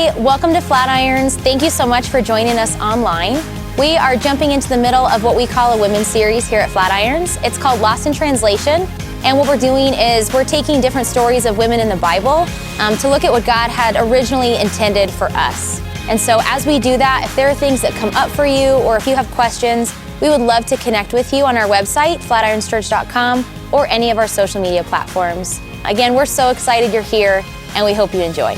Hey, welcome to Flatirons. Thank you so much for joining us online. We are jumping into the middle of what we call a women's series here at Flatirons. It's called Lost in Translation. And what we're doing is we're taking different stories of women in the Bible to look at what God had originally intended for us. And so as we do that, if there are things that come up for you or if you have questions, we would love to connect with you on our website, flatirons.church.com, or any of our social media platforms. Again, we're so excited you're here, and we hope you enjoy.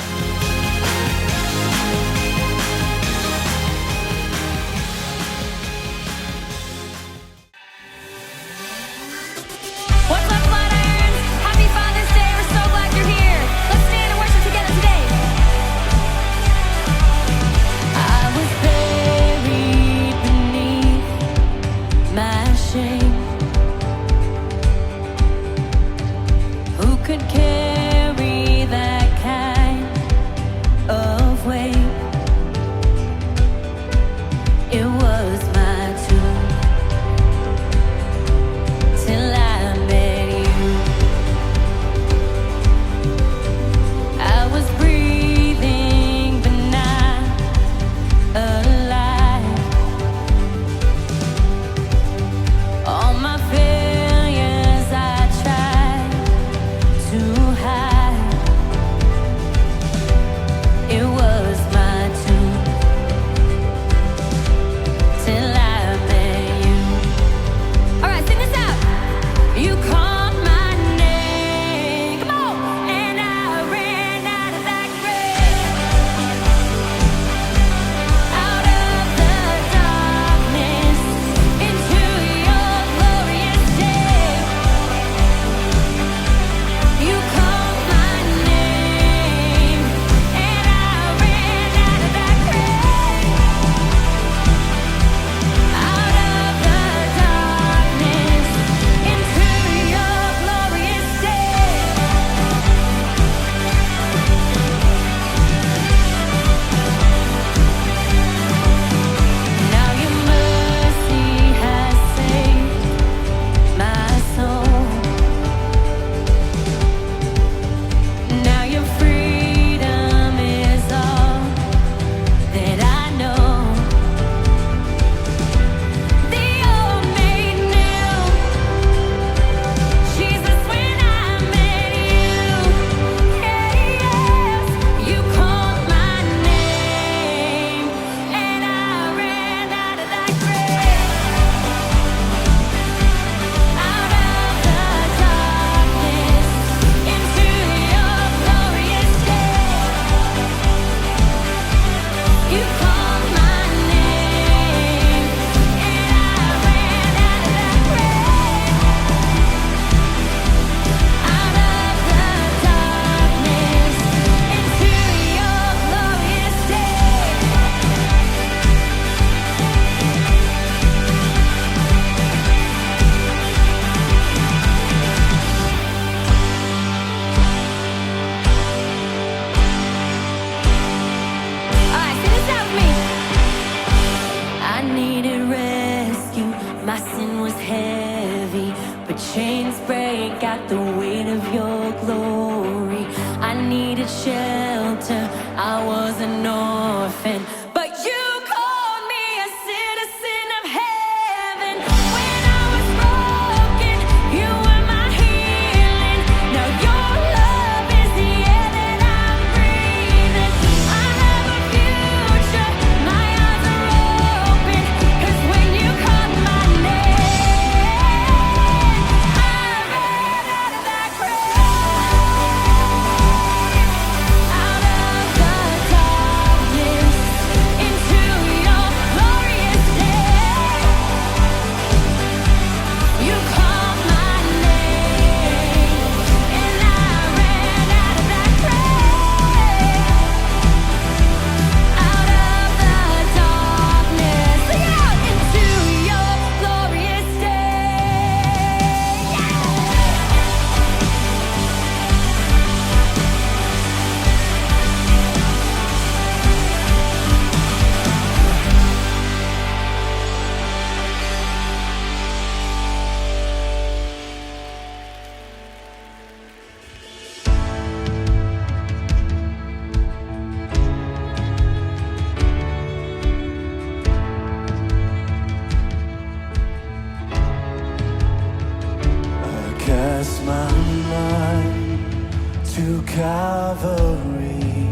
Calvary,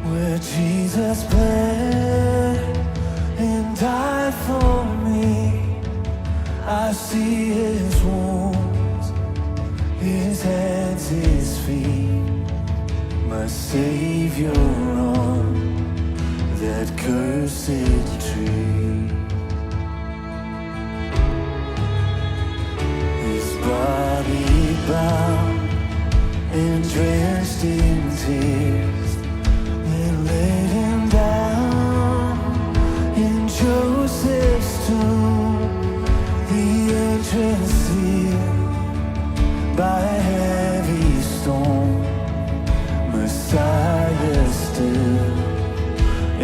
where Jesus bled and died for me. I see his wounds, his hands, his feet, my Savior on that cursed tree. His body bound and drenched in tears, they laid him down in Joseph's tomb, the entrance sealed by a heavy stone. Messiah still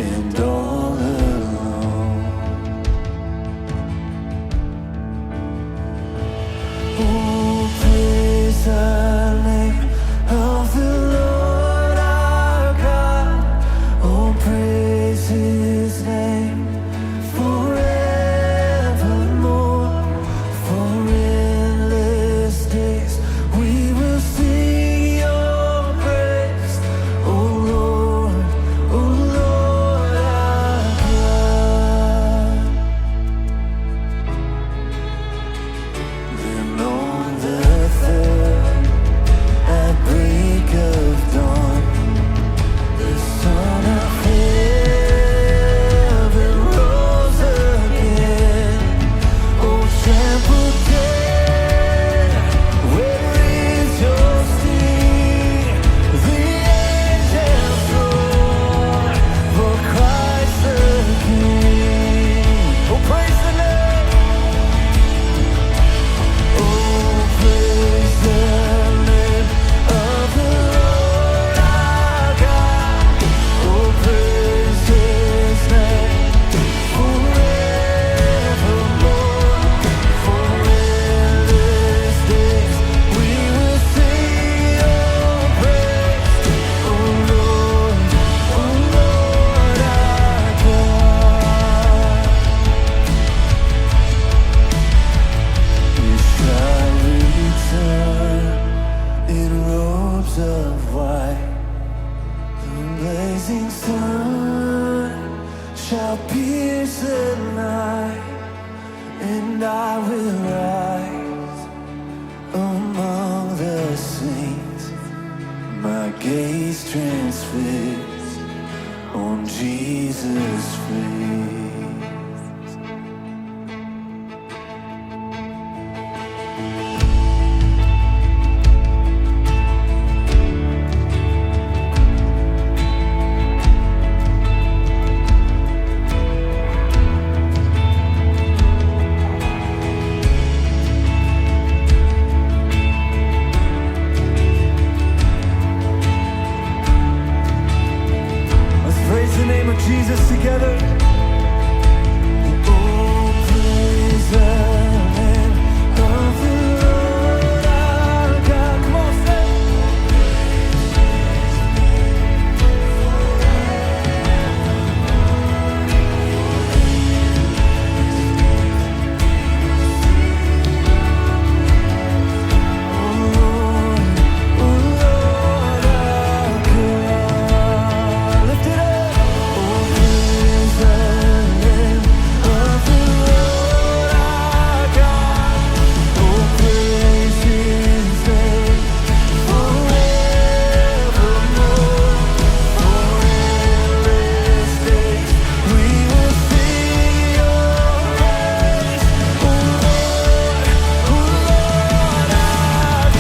and all alone. Oh, praise the name of the Lord our God. Oh, praise his name forevermore. For endless days we will sing your praise. Oh Lord our God. Then on the third, at break of dawn, the Son of Heaven rose again. Oh, trampled death, where is your sting? The angels roar for Christ the King. Oh, praise the name. Oh, praise the name of the Lord our God. Oh, praise his name forevermore. For endless days we will sing your praise. Oh Lord our God. You shall return in robes of white. The blazing sun shall pierce the night, and I will rise among the saints, my gaze transfixed on Jesus' face. Let's praise the name of Jesus together. Oh, praise the name of the Lord our God. Come on, say. Oh Lord our God. Lift it up. Oh, praise the name of the Lord our God. Oh, praise his name forevermore. For endless days we will sing your praise. Oh Lord our God.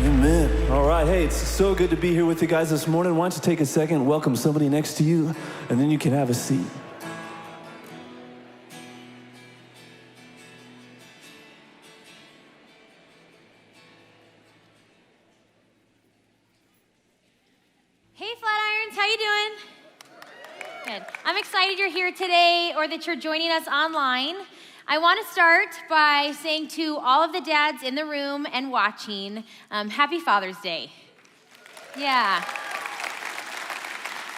Amen. All right, hey, it's so good to be here with you guys this morning. Why don't you take a second, welcome somebody next to you, and then you can have a seat. Hey Flatirons, how you doing? Good. I'm excited you're here today or that you're joining us online. I want to start by saying to all of the dads in the room and watching, Happy Father's Day. Yeah.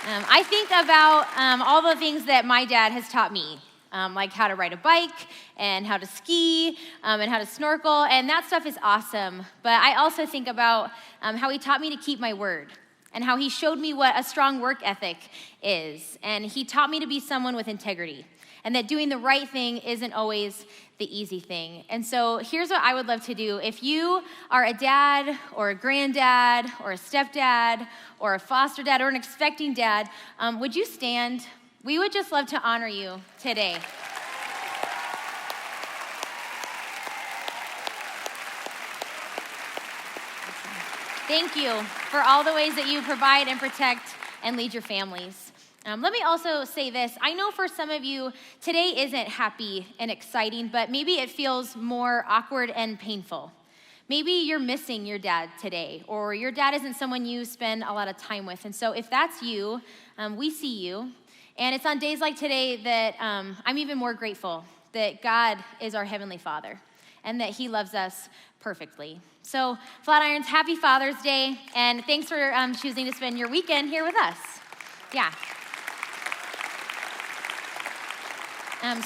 I think about all the things that my dad has taught me, like how to ride a bike and how to ski and how to snorkel, and that stuff is awesome. But I also think about how he taught me to keep my word and how he showed me what a strong work ethic is. And he taught me to be someone with integrity and that doing the right thing isn't always the easy thing. And so here's what I would love to do. If you are a dad or a granddad or a stepdad or a foster dad or an expecting dad, would you stand? We would just love to honor you today. Thank you for all the ways that you provide and protect and lead your families. Let me also say this. I know for some of you, today isn't happy and exciting, but maybe it feels more awkward and painful. Maybe you're missing your dad today, or your dad isn't someone you spend a lot of time with. And so if that's you, we see you. And it's on days like today that I'm even more grateful that God is our Heavenly Father and that He loves us perfectly. So, Flatirons, happy Father's Day, and thanks for choosing to spend your weekend here with us. Yeah.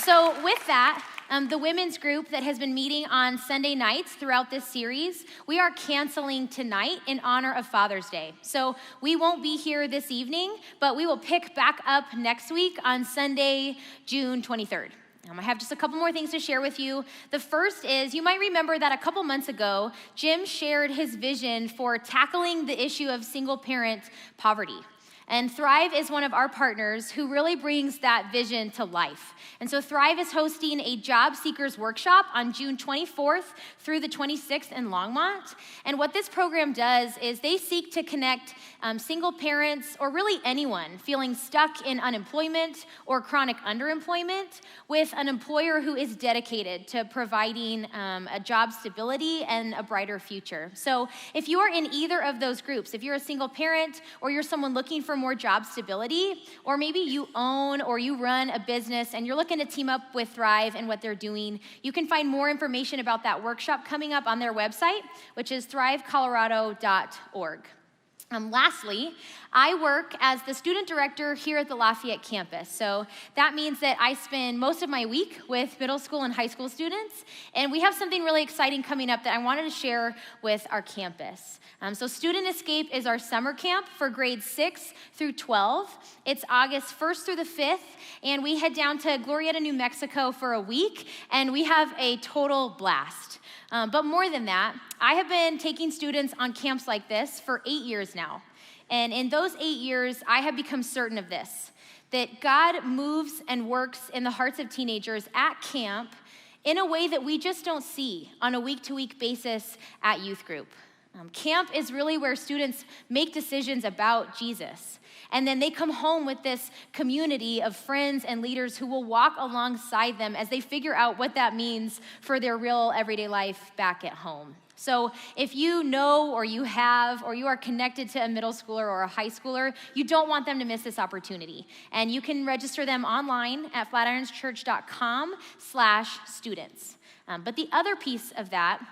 So with that, the women's group that has been meeting on Sunday nights throughout this series, we are canceling tonight in honor of Father's Day. So we won't be here this evening, but we will pick back up next week on Sunday, June 23rd. I have just a couple more things to share with you. The first is, you might remember that a couple months ago, Jim shared his vision for tackling the issue of single-parent poverty. And Thrive is one of our partners who really brings that vision to life. And so Thrive is hosting a job seekers workshop on June 24th through the 26th in Longmont. And what this program does is they seek to connect single parents, or really anyone feeling stuck in unemployment or chronic underemployment, with an employer who is dedicated to providing a job stability and a brighter future. So if you are in either of those groups, if you're a single parent or you're someone looking for more job stability, or maybe you own or you run a business and you're looking to team up with Thrive and what they're doing, you can find more information about that workshop coming up on their website, which is thrivecolorado.org. Lastly, I work as the student director here at the Lafayette campus. So that means that I spend most of my week with middle school and high school students. And we have something really exciting coming up that I wanted to share with our campus. So Student Escape is our summer camp for grades 6 through 12. It's August 1st through the 5th. And we head down to Glorieta, New Mexico for a week. And we have a total blast. But more than that, I have been taking students on camps like this for 8 years now. And in those 8 years, I have become certain of this, that God moves and works in the hearts of teenagers at camp in a way that we just don't see on a week-to-week basis at youth group. Camp is really where students make decisions about Jesus. And then they come home with this community of friends and leaders who will walk alongside them as they figure out what that means for their real everyday life back at home. So if you know or you have or you are connected to a middle schooler or a high schooler, you don't want them to miss this opportunity. And you can register them online at flatirons.church.com/students. But the other piece of that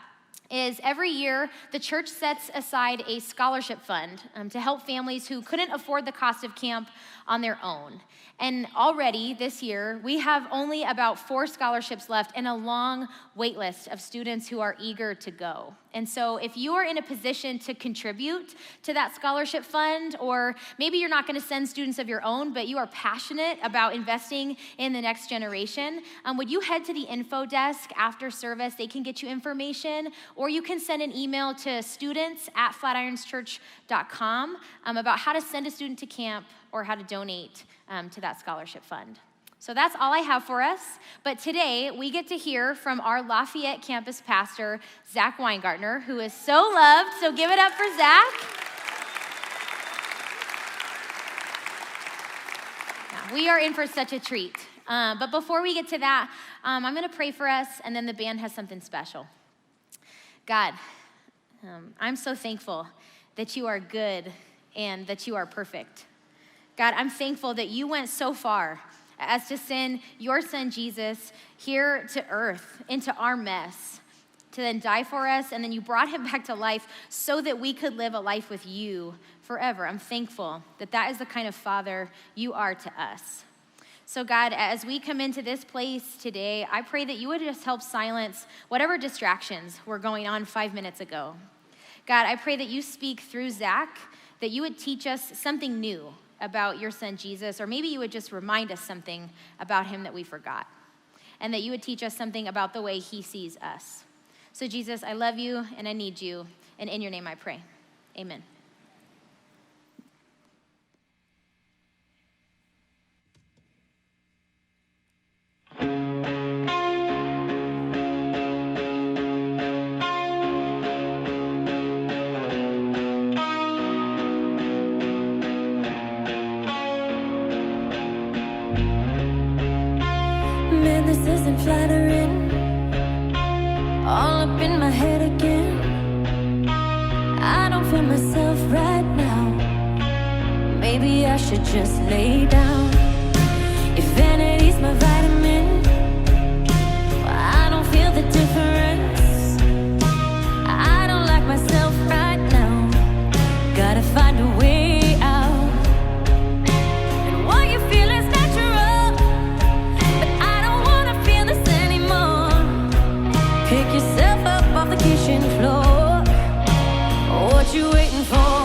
is every year the church sets aside a scholarship fund to help families who couldn't afford the cost of camp on their own. And already this year, we have only about 4 scholarships left and a long wait list of students who are eager to go. And so if you are in a position to contribute to that scholarship fund, or maybe you're not going to send students of your own, but you are passionate about investing in the next generation, would you head to the info desk after service? They can get you information, or you can send an email to students@flatirons.church.com about how to send a student to camp or how to donate to that scholarship fund. So that's all I have for us. But today, we get to hear from our Lafayette campus pastor, Zach Weingartner, who is so loved. So give it up for Zach. Yeah, we are in for such a treat. But before we get to that, I'm going to pray for us, and then the band has something special. God, I'm so thankful that you are good and that you are perfect. God, I'm thankful that you went so far as to send your son Jesus here to earth, into our mess, to then die for us, and then you brought him back to life so that we could live a life with you forever. I'm thankful that that is the kind of Father you are to us. So God, as we come into this place today, I pray that you would just help silence whatever distractions were going on 5 minutes ago. God, I pray that you speak through Zach, that you would teach us something new about your son Jesus, or maybe you would just remind us something about him that we forgot, and that you would teach us something about the way he sees us. So Jesus, I love you and I need you, and in your name I pray, amen. Man, this isn't flattering. All up in my head again. I don't feel myself right now. Maybe I should just lay down. If vanity's my vitamin, well, I don't feel the difference. I don't like myself right now. Gotta find a way out. And what you feel is natural, but I don't wanna feel this anymore. Pick yourself up off the kitchen floor. What you waiting for?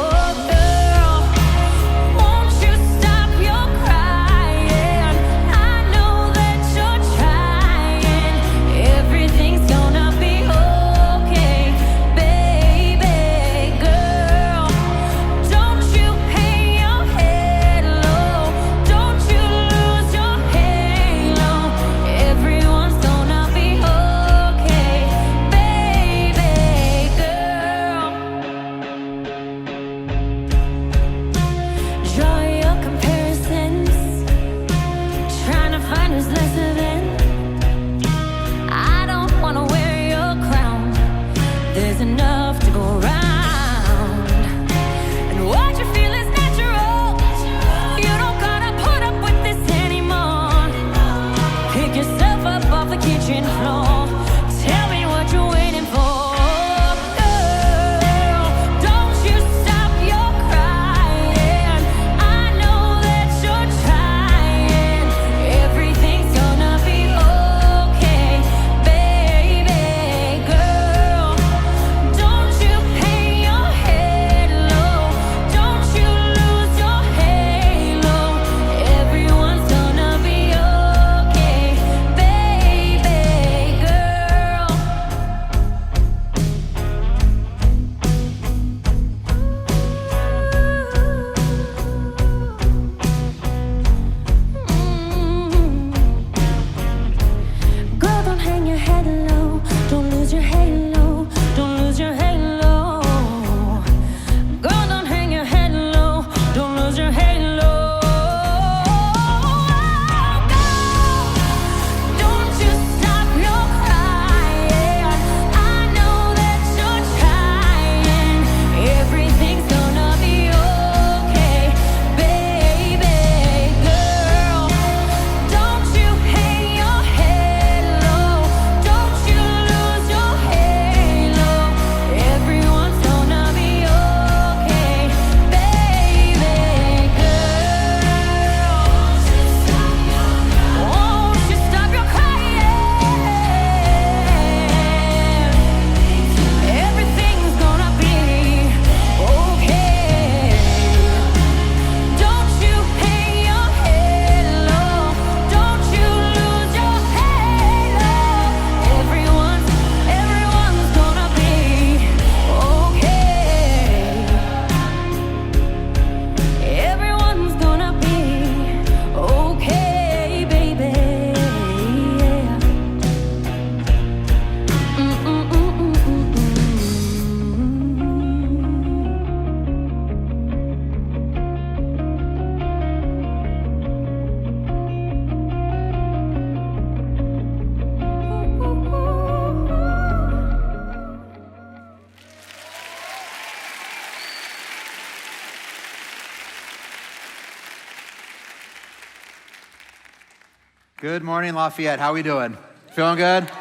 Good morning, Lafayette. How we doing? Feeling good?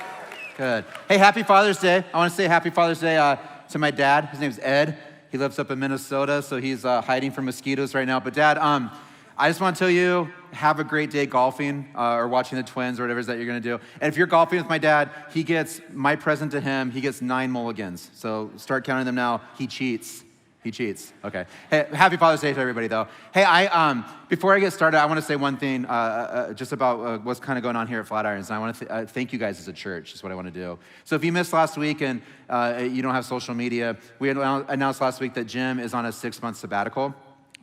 Good. Hey, happy Father's Day. I want to say happy Father's Day to my dad. His name's Ed. He lives up in Minnesota, so he's hiding from mosquitoes right now. But Dad, I just want to tell you, have a great day golfing or watching the Twins or whatever it is that you're going to do. And if you're golfing with my dad, he gets, my present to him, he gets 9 mulligans. So start counting them now. He cheats. He cheats. Okay. Hey, happy Father's Day to everybody, though. Hey, before I get started, I want to say one thing just about what's kind of going on here at Flatirons. And I want to thank you guys as a church, is what I want to do. So if you missed last week and you don't have social media, we announced last week that Jim is on a 6-month sabbatical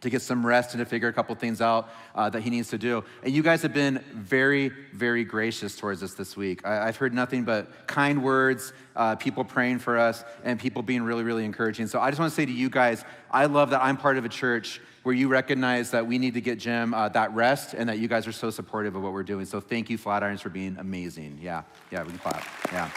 to get some rest and to figure a couple things out that he needs to do. And you guys have been very, very gracious towards us this week. I've heard nothing but kind words, people praying for us, and people being really, really encouraging. So I just want to say to you guys, I love that I'm part of a church where you recognize that we need to get Jim that rest and that you guys are so supportive of what we're doing. So thank you, Flatirons, for being amazing. Yeah, we can clap. Yeah.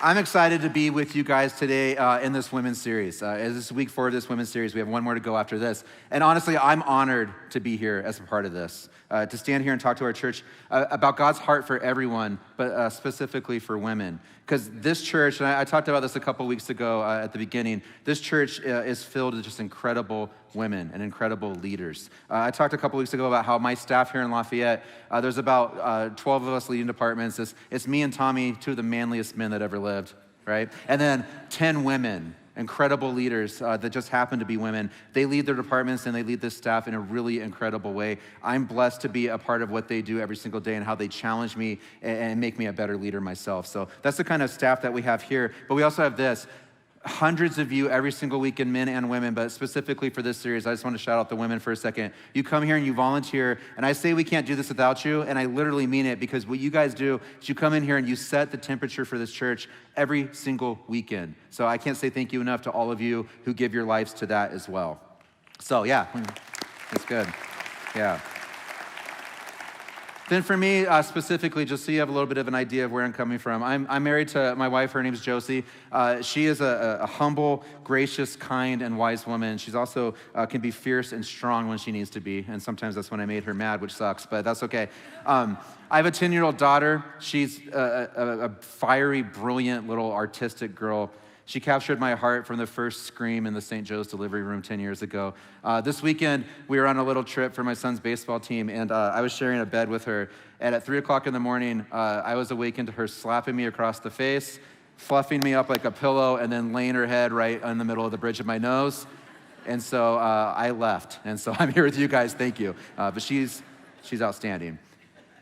I'm excited to be with you guys today in this women's series. As this is week 4 of this women's series, we have one more to go after this. And honestly, I'm honored to be here as a part of this, to stand here and talk to our church about God's heart for everyone, but specifically for women. Because this church, and I talked about this a couple weeks ago at the beginning, this church is filled with just incredible women and incredible leaders. I talked a couple weeks ago about how my staff here in Lafayette, there's about 12 of us leading departments. It's me and Tommy, 2 of the manliest men that ever lived, right? And then 10 women, incredible leaders that just happen to be women. They lead their departments and they lead this staff in a really incredible way. I'm blessed to be a part of what they do every single day and how they challenge me and make me a better leader myself. So that's the kind of staff that we have here. But we also have this. Hundreds of you every single weekend, men and women, but specifically for this series, I just want to shout out the women for a second. You come here and you volunteer, and I say we can't do this without you, and I literally mean it, because what you guys do is you come in here and you set the temperature for this church every single weekend. So I can't say thank you enough to all of you who give your lives to that as well. So yeah, that's good. Yeah. Then for me, specifically, just so you have a little bit of an idea of where I'm coming from, I'm married to my wife. Her name's Josie. She is a humble, gracious, kind, and wise woman. She's also can be fierce and strong when she needs to be, and sometimes that's when I made her mad, which sucks, but that's okay. I have a 10-year-old daughter. She's a fiery, brilliant little artistic girl. She captured my heart from the first scream in the St. Joe's delivery room 10 years ago. This weekend, we were on a little trip for my son's baseball team, and I was sharing a bed with her. And at 3 o'clock in the morning, I was awakened to her slapping me across the face, fluffing me up like a pillow, and then laying her head right in the middle of the bridge of my nose. And so I left. And so I'm here with you guys. Thank you. But she's outstanding.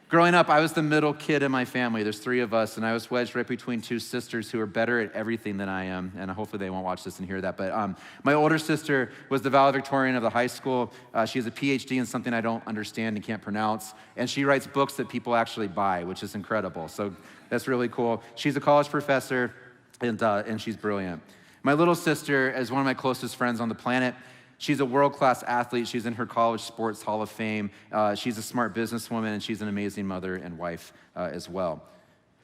Growing up, I was the middle kid in my family. There's 3 of us, and I was wedged right between 2 sisters who are better at everything than I am, and hopefully they won't watch this and hear that. But my older sister was the valedictorian of the high school. She has a PhD in something I don't understand and can't pronounce, and she writes books that people actually buy, which is incredible. So that's really cool. She's a college professor, and she's brilliant. My little sister is one of my closest friends on the planet. She's a world-class athlete. She's in her college sports hall of fame. She's a smart businesswoman, and she's an amazing mother and wife as well.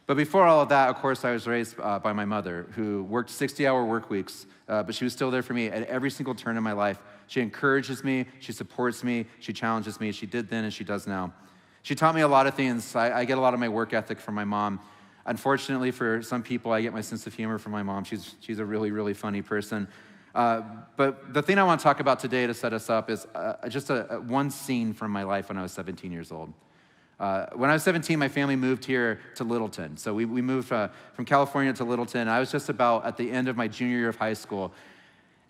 But before all of that, of course, I was raised by my mother, who worked 60-hour work weeks, but she was still there for me at every single turn in my life. She encourages me, she supports me, she challenges me. She did then, and she does now. She taught me a lot of things. I get a lot of my work ethic from my mom. Unfortunately, for some people, I get my sense of humor from my mom. She's a really, really funny person. But the thing I want to talk about today to set us up is just one scene from my life when I was 17 years old. When I was 17, my family moved here to Littleton. So we moved from California to Littleton. I was just about at the end of my junior year of high school.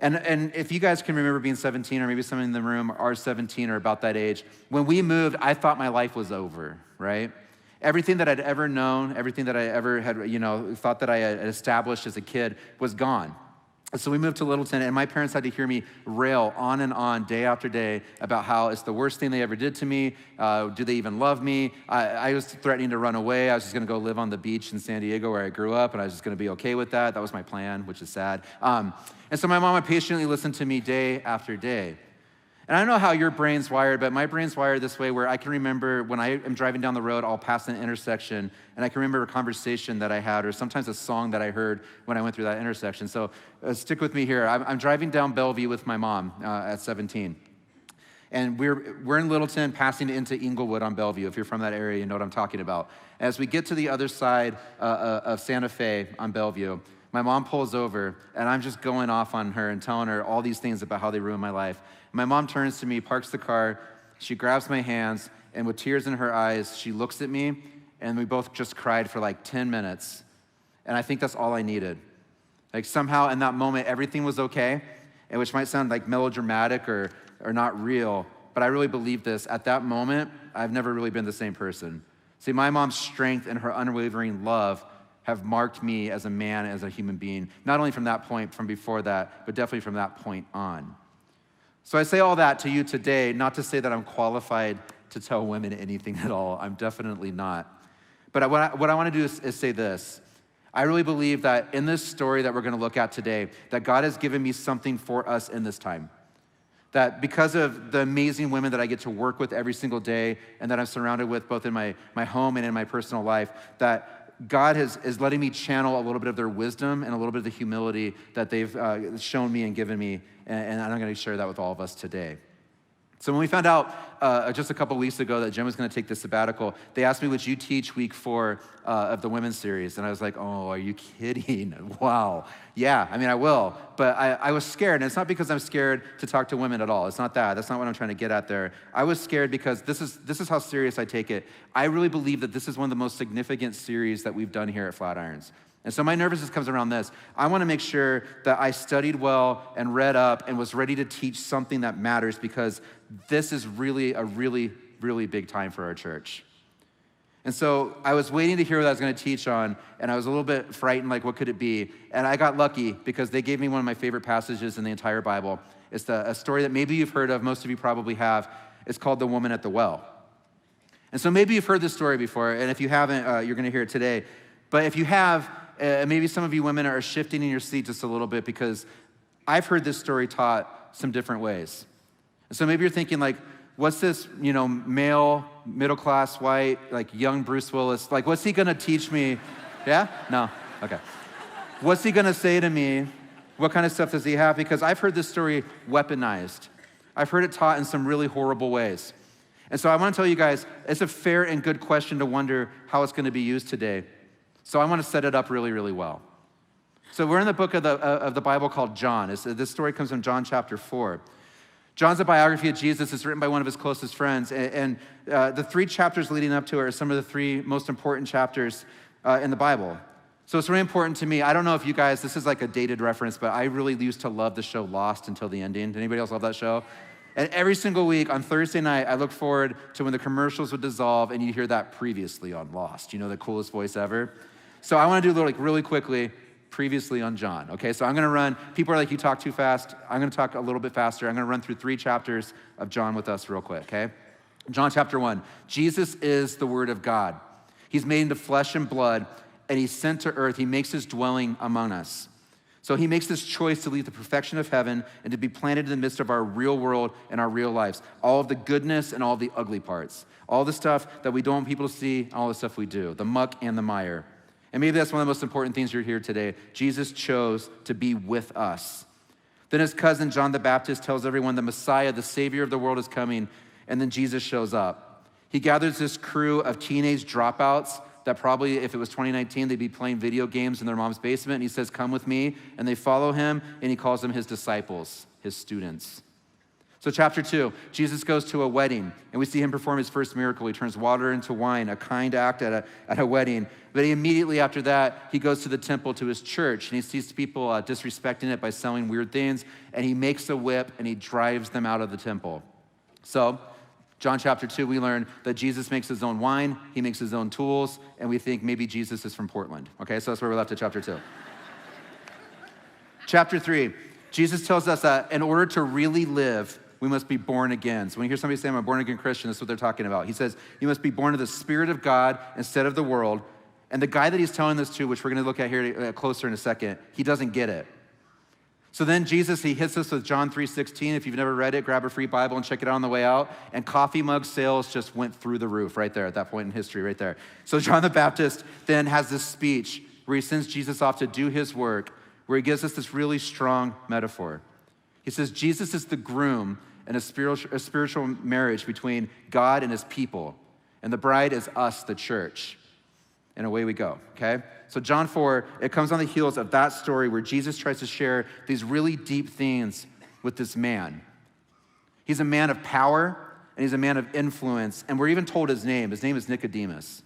And if you guys can remember being 17, or maybe some in the room are 17 or about that age, when we moved, I thought my life was over, right? Everything that I'd ever known, everything that I ever had, thought that I had established as a kid was gone. So we moved to Littleton, and my parents had to hear me rail on and on, day after day, about how it's the worst thing they ever did to me. Do they even love me? I was threatening to run away. I was just gonna go live on the beach in San Diego where I grew up, and I was just gonna be okay with that. That was my plan, which is sad. And so my mama patiently listened to me day after day. And I don't know how your brain's wired, but my brain's wired this way, where I can remember when I am driving down the road, I'll pass an intersection, and I can remember a conversation that I had, or sometimes a song that I heard when I went through that intersection. So stick with me here. I'm driving down Bellevue with my mom at 17. And we're in Littleton, passing into Inglewood on Bellevue. If you're from that area, you know what I'm talking about. As we get to the other side of Santa Fe on Bellevue, my mom pulls over, and I'm just going off on her and telling her all these things about how they ruined my life. My mom turns to me, parks the car, she grabs my hands, and with tears in her eyes, she looks at me, and we both just cried for like 10 minutes. And I think that's all I needed. Like somehow in that moment, everything was okay, and which might sound like melodramatic or not real, but I really believe this. At that moment, I've never really been the same person. See, my mom's strength and her unwavering love have marked me as a man, as a human being, not only from that point, from before that, but definitely from that point on. So I say all that to you today, not to say that I'm qualified to tell women anything at all. I'm definitely not. But what I want to do is say this. I really believe that in this story that we're going to look at today, that God has given me something for us in this time. That because of the amazing women that I get to work with every single day and that I'm surrounded with both in my home and in my personal life, that God is letting me channel a little bit of their wisdom and a little bit of the humility that they've shown me and given me, and I'm going to share that with all of us today. So when we found out just a couple weeks ago that Jen was going to take this sabbatical, they asked me, would you teach week 4 of the women's series? And I was like, oh, are you kidding? Wow. Yeah, I mean, I will. But I was scared, and it's not because I'm scared to talk to women at all. It's not that. That's not what I'm trying to get at there. I was scared because this is how serious I take it. I really believe that this is one of the most significant series that we've done here at Flatirons. And so my nervousness comes around this. I want to make sure that I studied well and read up and was ready to teach something that matters, because this is really a really, really big time for our church. And so I was waiting to hear what I was going to teach on, and I was a little bit frightened, like what could it be? And I got lucky because they gave me one of my favorite passages in the entire Bible. It's a story that maybe you've heard of, most of you probably have. It's called The Woman at the Well. And so maybe you've heard this story before, and if you haven't, you're going to hear it today. But if you have, maybe some of you women are shifting in your seat just a little bit, because I've heard this story taught some different ways. And so maybe you're thinking like, what's this, male, middle-class, white, like young Bruce Willis, like what's he gonna teach me? Yeah? No? Okay. What's he gonna say to me? What kind of stuff does he have? Because I've heard this story weaponized. I've heard it taught in some really horrible ways. And so I wanna tell you guys, it's a fair and good question to wonder how it's gonna be used today. So I wanna set it up really, really well. So we're in the book of the Bible called John. This story comes from John chapter 4. John's a biography of Jesus. It's written by one of his closest friends. And the 3 chapters leading up to it are some of the 3 most important chapters in the Bible. So it's really important to me. I don't know if you guys, this is like a dated reference, but I really used to love the show Lost until the ending. Did anybody else love that show? And every single week on Thursday night, I look forward to when the commercials would dissolve and you hear that previously on Lost. The coolest voice ever. So I want to do really quickly, previously on John, okay? So I'm gonna run, people are like, you talk too fast. I'm gonna talk a little bit faster. I'm gonna run through 3 chapters of John with us real quick, okay? John chapter 1, Jesus is the Word of God. He's made into flesh and blood, and he's sent to earth. He makes his dwelling among us. So he makes this choice to leave the perfection of heaven and to be planted in the midst of our real world and our real lives. All of the goodness and all the ugly parts. All the stuff that we don't want people to see, all the stuff we do, the muck and the mire. And maybe that's one of the most important things you're here today. Jesus chose to be with us. Then his cousin John the Baptist tells everyone the Messiah, the Savior of the world, is coming, and then Jesus shows up. He gathers this crew of teenage dropouts that probably, if it was 2019, they'd be playing video games in their mom's basement, and he says, come with me, and they follow him, and he calls them his disciples, his students. So chapter 2, Jesus goes to a wedding, and we see him perform his first miracle. He turns water into wine, a kind act at a wedding. But immediately after that, he goes to the temple, to his church, and he sees people disrespecting it by selling weird things, and he makes a whip, and he drives them out of the temple. So John chapter 2, we learn that Jesus makes his own wine, he makes his own tools, and we think maybe Jesus is from Portland. Okay, so that's where we're left at chapter 2. Chapter 3, Jesus tells us that in order to really live, we must be born again. So when you hear somebody say, I'm a born again Christian, that's what they're talking about. He says, you must be born of the Spirit of God instead of the world. And the guy that he's telling this to, which we're gonna look at here closer in a second, he doesn't get it. So then Jesus, he hits us with John 3:16. If you've never read it, grab a free Bible and check it out on the way out. And coffee mug sales just went through the roof right there at that point in history, right there. So John the Baptist then has this speech where he sends Jesus off to do his work, where he gives us this really strong metaphor. He says, Jesus is the groom, and a spiritual marriage between God and his people. And the bride is us, the church. And away we go, okay? So John 4, it comes on the heels of that story where Jesus tries to share these really deep things with this man. He's a man of power, and he's a man of influence, and we're even told his name. His name is Nicodemus.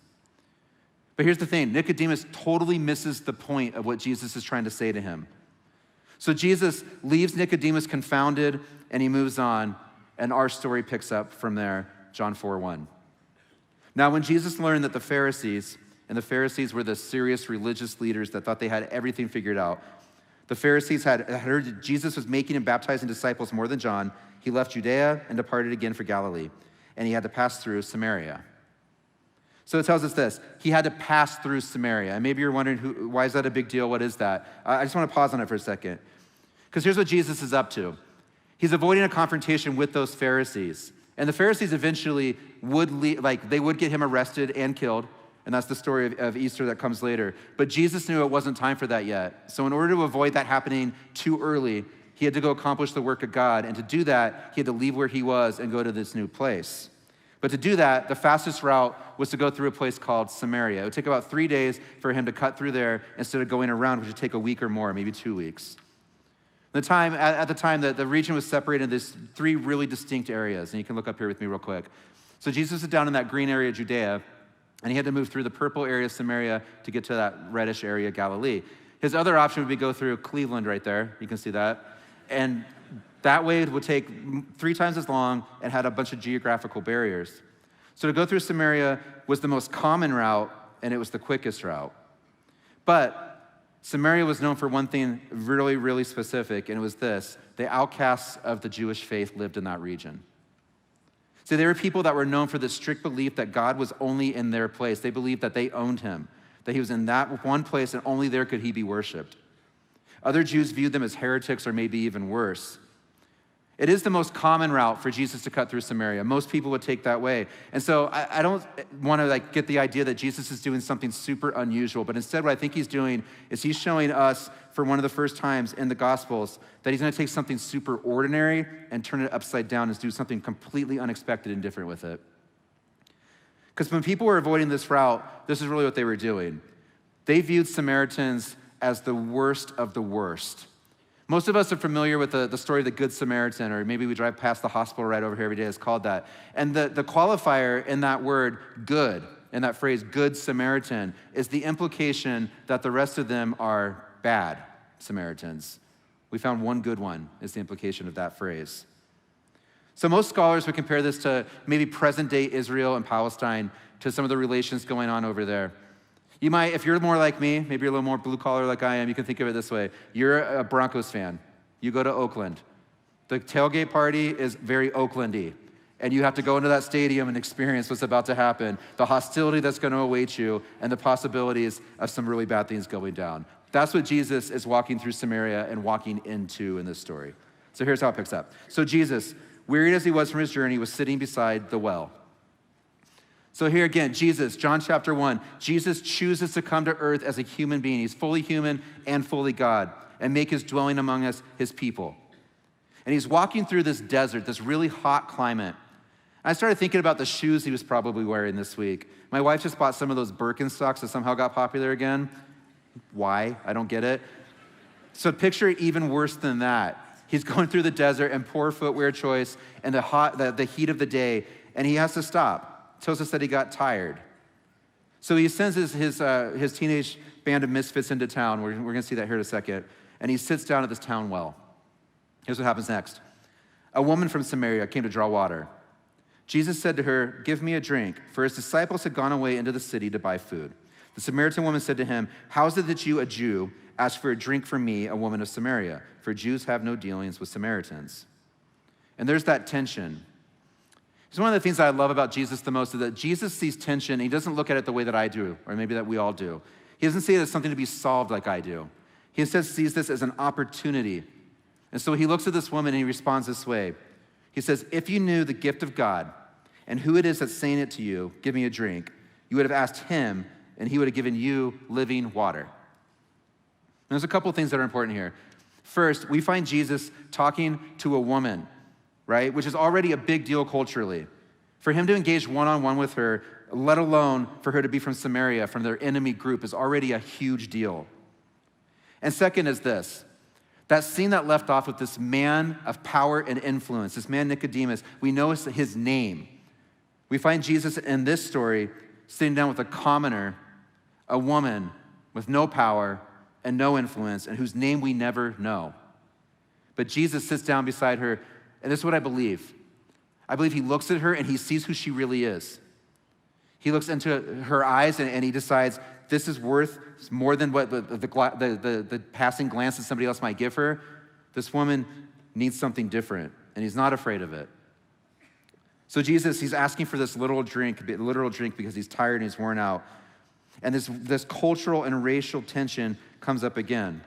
But here's the thing, Nicodemus totally misses the point of what Jesus is trying to say to him. So Jesus leaves Nicodemus confounded, and he moves on, and our story picks up from there, John 4:1. Now, when Jesus learned that the Pharisees were the serious religious leaders that thought they had everything figured out, the Pharisees had heard that Jesus was making and baptizing disciples more than John. He left Judea and departed again for Galilee, and he had to pass through Samaria. So it tells us this, he had to pass through Samaria. And maybe you're wondering, why is that a big deal? What is that? I just want to pause on it for a second. Because here's what Jesus is up to. He's avoiding a confrontation with those Pharisees. And the Pharisees eventually would get him arrested and killed. And that's the story of Easter that comes later. But Jesus knew it wasn't time for that yet. So in order to avoid that happening too early, he had to go accomplish the work of God. And to do that, he had to leave where he was and go to this new place. But to do that, the fastest route was to go through a place called Samaria. It would take about 3 days for him to cut through there instead of going around, which would take a week or more, maybe 2 weeks. At the time, the region was separated into these 3 really distinct areas. And you can look up here with me real quick. So Jesus is down in that green area of Judea, and he had to move through the purple area of Samaria to get to that reddish area, Galilee. His other option would be go through Cleveland right there. You can see that. And that way it would take 3 times as long and had a bunch of geographical barriers. So to go through Samaria was the most common route, and it was the quickest route. But Samaria was known for one thing really, really specific, and it was this. The outcasts of the Jewish faith lived in that region. See, there were people that were known for the strict belief that God was only in their place. They believed that they owned him, that he was in that one place and only there could he be worshiped. Other Jews viewed them as heretics or maybe even worse. It is the most common route for Jesus to cut through Samaria. Most people would take that way. And so I don't want to get the idea that Jesus is doing something super unusual, but instead what I think he's doing is he's showing us for one of the first times in the Gospels that he's going to take something super ordinary and turn it upside down and do something completely unexpected and different with it. Because when people were avoiding this route, this is really what they were doing. They viewed Samaritans as the worst of the worst. Most of us are familiar with the story of the Good Samaritan, or maybe we drive past the hospital right over here every day. It's called that. And the qualifier in that word, good, in that phrase, Good Samaritan, is the implication that the rest of them are bad Samaritans. We found one good one is the implication of that phrase. So most scholars would compare this to maybe present-day Israel and Palestine, to some of the relations going on over there. You might, if you're more like me, maybe you're a little more blue collar like I am, you can think of it this way. You're a Broncos fan. You go to Oakland. The tailgate party is very Oaklandy, and you have to go into that stadium and experience what's about to happen, the hostility that's going to await you, and the possibilities of some really bad things going down. That's what Jesus is walking through Samaria and walking into in this story. So here's how it picks up. So Jesus, wearied as he was from his journey, was sitting beside the well. So here again, Jesus, John chapter 1, Jesus chooses to come to earth as a human being. He's fully human and fully God, and make his dwelling among us his people. And he's walking through this desert, this really hot climate. I started thinking about the shoes he was probably wearing this week. My wife just bought some of those Birkenstocks that somehow got popular again. Why? I don't get it. So picture it even worse than that. He's going through the desert and poor footwear choice and the heat of the day, and he has to stop. Tells us that he got tired. So he sends his teenage band of misfits into town. We're going to see that here in a second. And he sits down at this town well. Here's what happens next. A woman from Samaria came to draw water. Jesus said to her, "Give me a drink," for his disciples had gone away into the city to buy food. The Samaritan woman said to him, "How is it that you, a Jew, ask for a drink from me, a woman of Samaria? For Jews have no dealings with Samaritans." And there's that tension. It's one of the things that I love about Jesus the most is that Jesus sees tension, and he doesn't look at it the way that I do, or maybe that we all do. He doesn't see it as something to be solved like I do. He instead sees this as an opportunity. And so he looks at this woman and he responds this way. He says, "If you knew the gift of God and who it is that's saying it to you, 'Give me a drink,' you would have asked him, and he would have given you living water." And there's a couple of things that are important here. First, we find Jesus talking to a woman. right? Which is already a big deal culturally. For him to engage one-on-one with her, let alone for her to be from Samaria, from their enemy group, is already a huge deal. And second is this, that scene that left off with this man of power and influence, this man Nicodemus, we know his name. We find Jesus in this story sitting down with a commoner, a woman with no power and no influence, and whose name we never know. But Jesus sits down beside her, and this is what I believe. I believe he looks at her and he sees who she really is. He looks into her eyes and he decides this is worth more than what the passing glance that somebody else might give her. This woman needs something different, and he's not afraid of it. So Jesus, he's asking for this literal drink because he's tired and he's worn out. And this cultural and racial tension comes up again.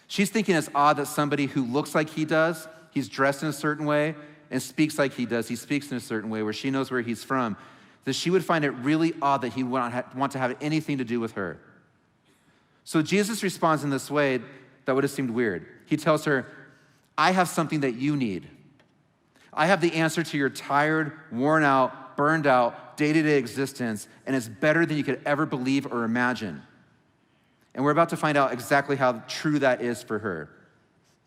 She's thinking it's odd that somebody who looks like he does, he's dressed in a certain way, and speaks like he does, he speaks in a certain way where she knows where he's from, that she would find it really odd that he would not want to have anything to do with her. So Jesus responds in this way that would have seemed weird. He tells her, I have something that you need. I have the answer to your tired, worn out, burned out, day-to-day existence, and it's better than you could ever believe or imagine. And we're about to find out exactly how true that is for her.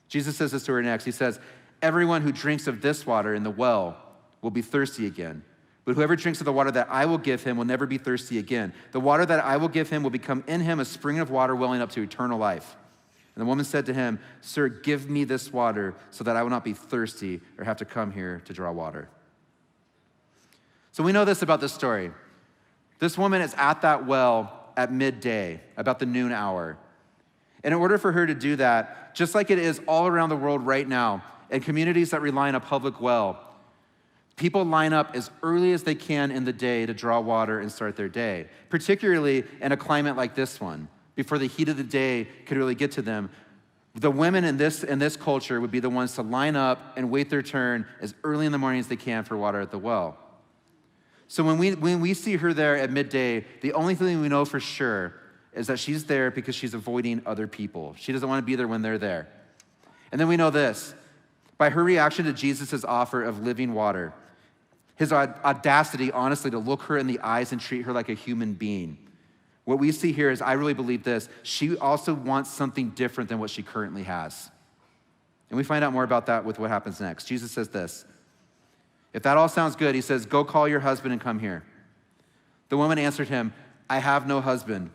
Jesus says this to her next. He says, everyone who drinks of this water in the well will be thirsty again. But whoever drinks of the water that I will give him will never be thirsty again. The water that I will give him will become in him a spring of water welling up to eternal life. And the woman said to him, Sir, give me this water so that I will not be thirsty or have to come here to draw water. So we know this about this story. This woman is at that well at midday, about the noon hour. And in order for her to do that, just like it is all around the world right now, in communities that rely on a public well, people line up as early as they can in the day to draw water and start their day, particularly in a climate like this one, before the heat of the day could really get to them. The women in this culture would be the ones to line up and wait their turn as early in the morning as they can for water at the well. So when we see her there at midday, the only thing we know for sure is that she's there because she's avoiding other people. She doesn't want to be there when they're there. And then we know this, by her reaction to Jesus' offer of living water, his audacity, honestly, to look her in the eyes and treat her like a human being. What we see here is, I really believe this, she also wants something different than what she currently has. And we find out more about that with what happens next. Jesus says this, if that all sounds good, he says, go call your husband and come here. The woman answered him, I have no husband.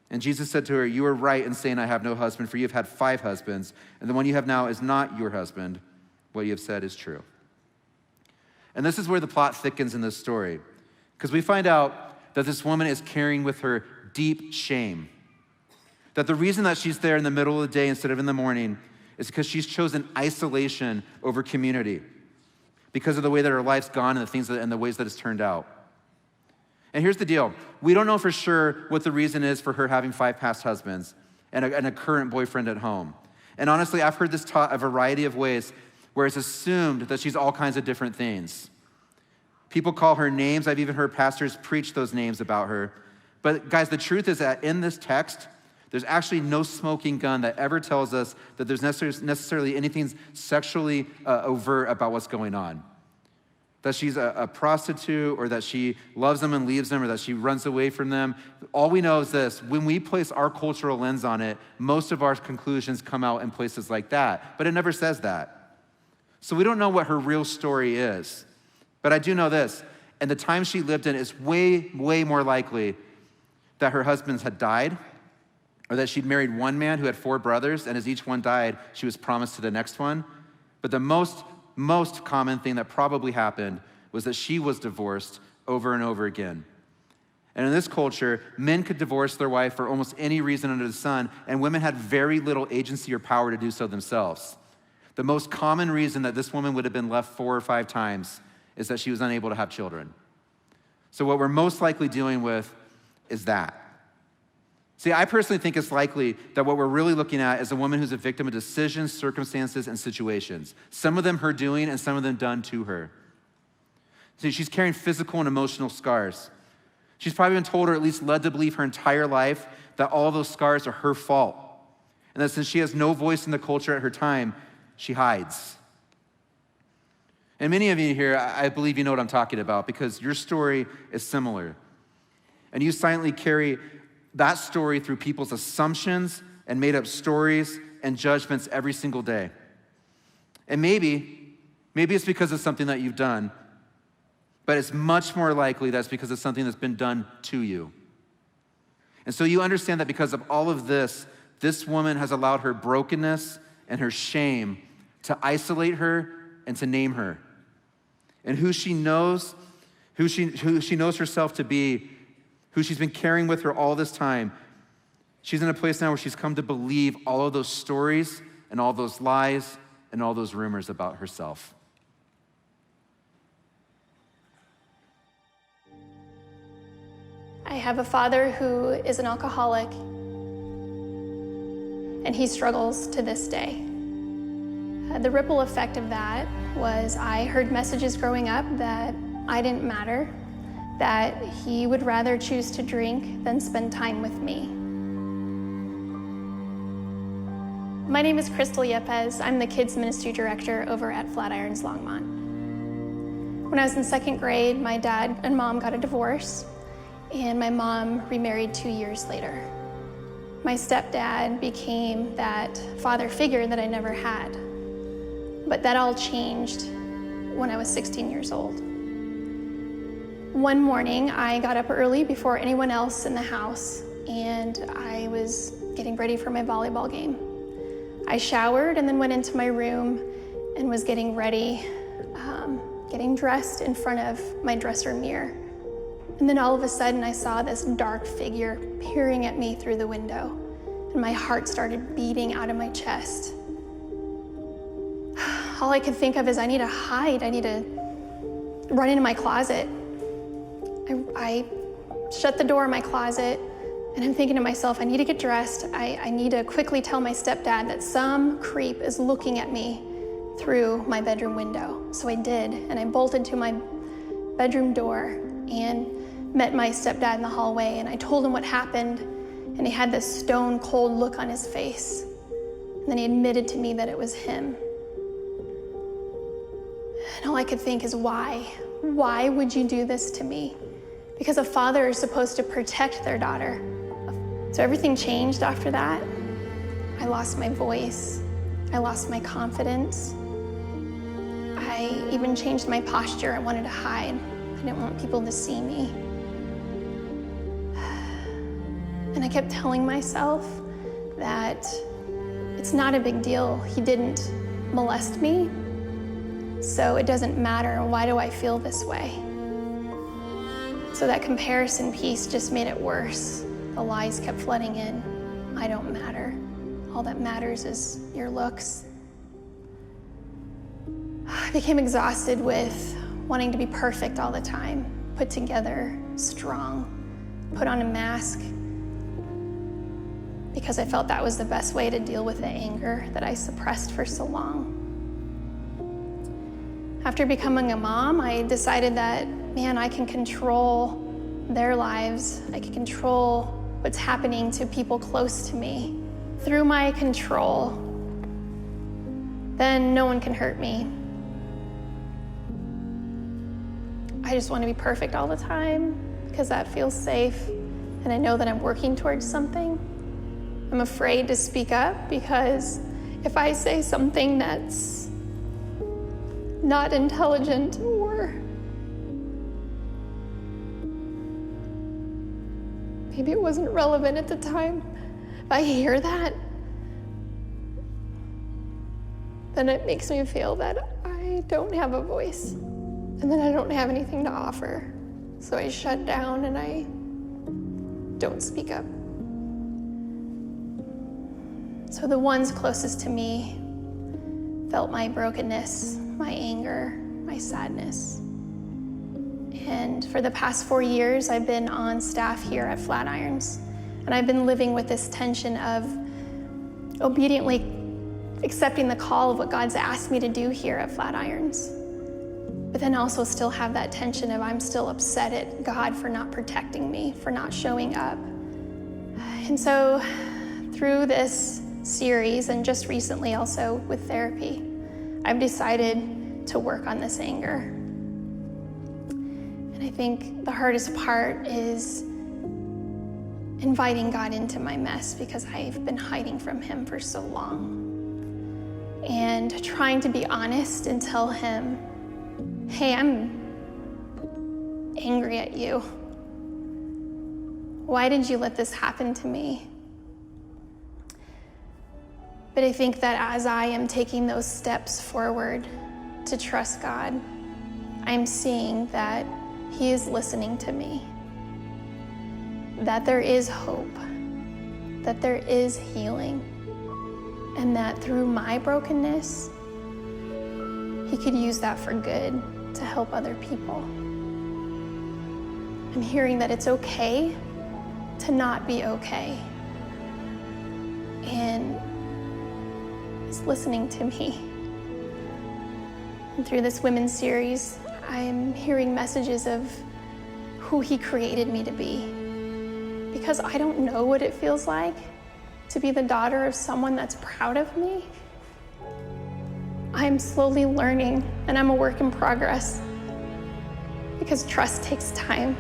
And Jesus said to her, you are right in saying I have no husband, for you have had 5 husbands, and the one you have now is not your husband. What you have said is true. And this is where the plot thickens in this story, because we find out that this woman is carrying with her deep shame. That the reason that she's there in the middle of the day instead of in the morning is because she's chosen isolation over community, because of the way that her life's gone and the ways that it's turned out. And here's the deal. We don't know for sure what the reason is for her having 5 past husbands and a current boyfriend at home. And honestly, I've heard this taught a variety of ways where it's assumed that she's all kinds of different things. People call her names. I've even heard pastors preach those names about her. But guys, the truth is that in this text, there's actually no smoking gun that ever tells us that there's necessarily anything sexually overt about what's going on. That she's a prostitute, or that she loves them and leaves them, or that she runs away from them. All we know is this, when we place our cultural lens on it, most of our conclusions come out in places like that, but it never says that. So we don't know what her real story is, but I do know this, and the time she lived in is way, way more likely that her husbands had died, or that she'd married one man who had 4 brothers, and as each one died, she was promised to the next one. But the most common thing that probably happened was that she was divorced over and over again. And in this culture, men could divorce their wife for almost any reason under the sun, and women had very little agency or power to do so themselves. The most common reason that this woman would have been left 4 or 5 times is that she was unable to have children. So what we're most likely dealing with is that. See, I personally think it's likely that what we're really looking at is a woman who's a victim of decisions, circumstances, and situations. Some of them her doing and some of them done to her. See, she's carrying physical and emotional scars. She's probably been told, or at least led to believe her entire life, that all those scars are her fault. And that since she has no voice in the culture at her time, she hides. And many of you here, I believe you know what I'm talking about because your story is similar. And you silently carry that story through people's assumptions and made up stories and judgments every single day. And maybe it's because of something that you've done, but it's much more likely that's because of something that's been done to you. And so you understand that because of all of this woman has allowed her brokenness and her shame to isolate her and to name her. And who she knows herself to be, who she's been carrying with her all this time, she's in a place now where she's come to believe all of those stories and all those lies and all those rumors about herself. I have a father who is an alcoholic, and he struggles to this day. The ripple effect of that was I heard messages growing up that I didn't matter, that he would rather choose to drink than spend time with me. My name is Crystal Yepes. I'm the Kids Ministry Director over at Flatirons Longmont. When I was in second grade, my dad and mom got a divorce, and my mom remarried 2 years later. My stepdad became that father figure that I never had. But that all changed when I was 16 years old. One morning, I got up early before anyone else in the house, and I was getting ready for my volleyball game. I showered and then went into my room and was getting ready, getting dressed in front of my dresser mirror. And then all of a sudden, I saw this dark figure peering at me through the window, and my heart started beating out of my chest. All I could think of is I need to hide. I need to run into my closet. I shut the door of my closet, and I'm thinking to myself, I need to get dressed. I need to quickly tell my stepdad that some creep is looking at me through my bedroom window. So I did, and I bolted to my bedroom door and met my stepdad in the hallway, and I told him what happened, and he had this stone cold look on his face. And then he admitted to me that it was him. And all I could think is, why? Why would you do this to me? Because a father is supposed to protect their daughter. So everything changed after that. I lost my voice. I lost my confidence. I even changed my posture. I wanted to hide. I didn't want people to see me. And I kept telling myself that it's not a big deal. He didn't molest me, so it doesn't matter. Why do I feel this way? So that comparison piece just made it worse. The lies kept flooding in. I don't matter. All that matters is your looks. I became exhausted with wanting to be perfect all the time, put together, strong, put on a mask, because I felt that was the best way to deal with the anger that I suppressed for so long. After becoming a mom, I decided that, man, I can control their lives. I can control what's happening to people close to me. Through my control, then no one can hurt me. I just want to be perfect all the time because that feels safe, and I know that I'm working towards something. I'm afraid to speak up because if I say something that's not intelligent or maybe it wasn't relevant at the time, if I hear that, then it makes me feel that I don't have a voice and that I don't have anything to offer. So I shut down and I don't speak up. So the ones closest to me felt my brokenness, my anger, my sadness. And for the past 4 years, I've been on staff here at Flatirons, and I've been living with this tension of obediently accepting the call of what God's asked me to do here at Flatirons, but then also still have that tension of I'm still upset at God for not protecting me, for not showing up. And so through this series, and just recently also with therapy, I've decided to work on this anger. And I think the hardest part is inviting God into my mess because I've been hiding from him for so long. And trying to be honest and tell him, hey, I'm angry at you. Why did you let this happen to me? But I think that as I am taking those steps forward to trust God, I'm seeing that he is listening to me, that there is hope, that there is healing, and that through my brokenness, he could use that for good to help other people. I'm hearing that it's okay to not be okay. And he's listening to me. And through this women's series, I'm hearing messages of who he created me to be. Because I don't know what it feels like to be the daughter of someone that's proud of me. I'm slowly learning, and I'm a work in progress because trust takes time.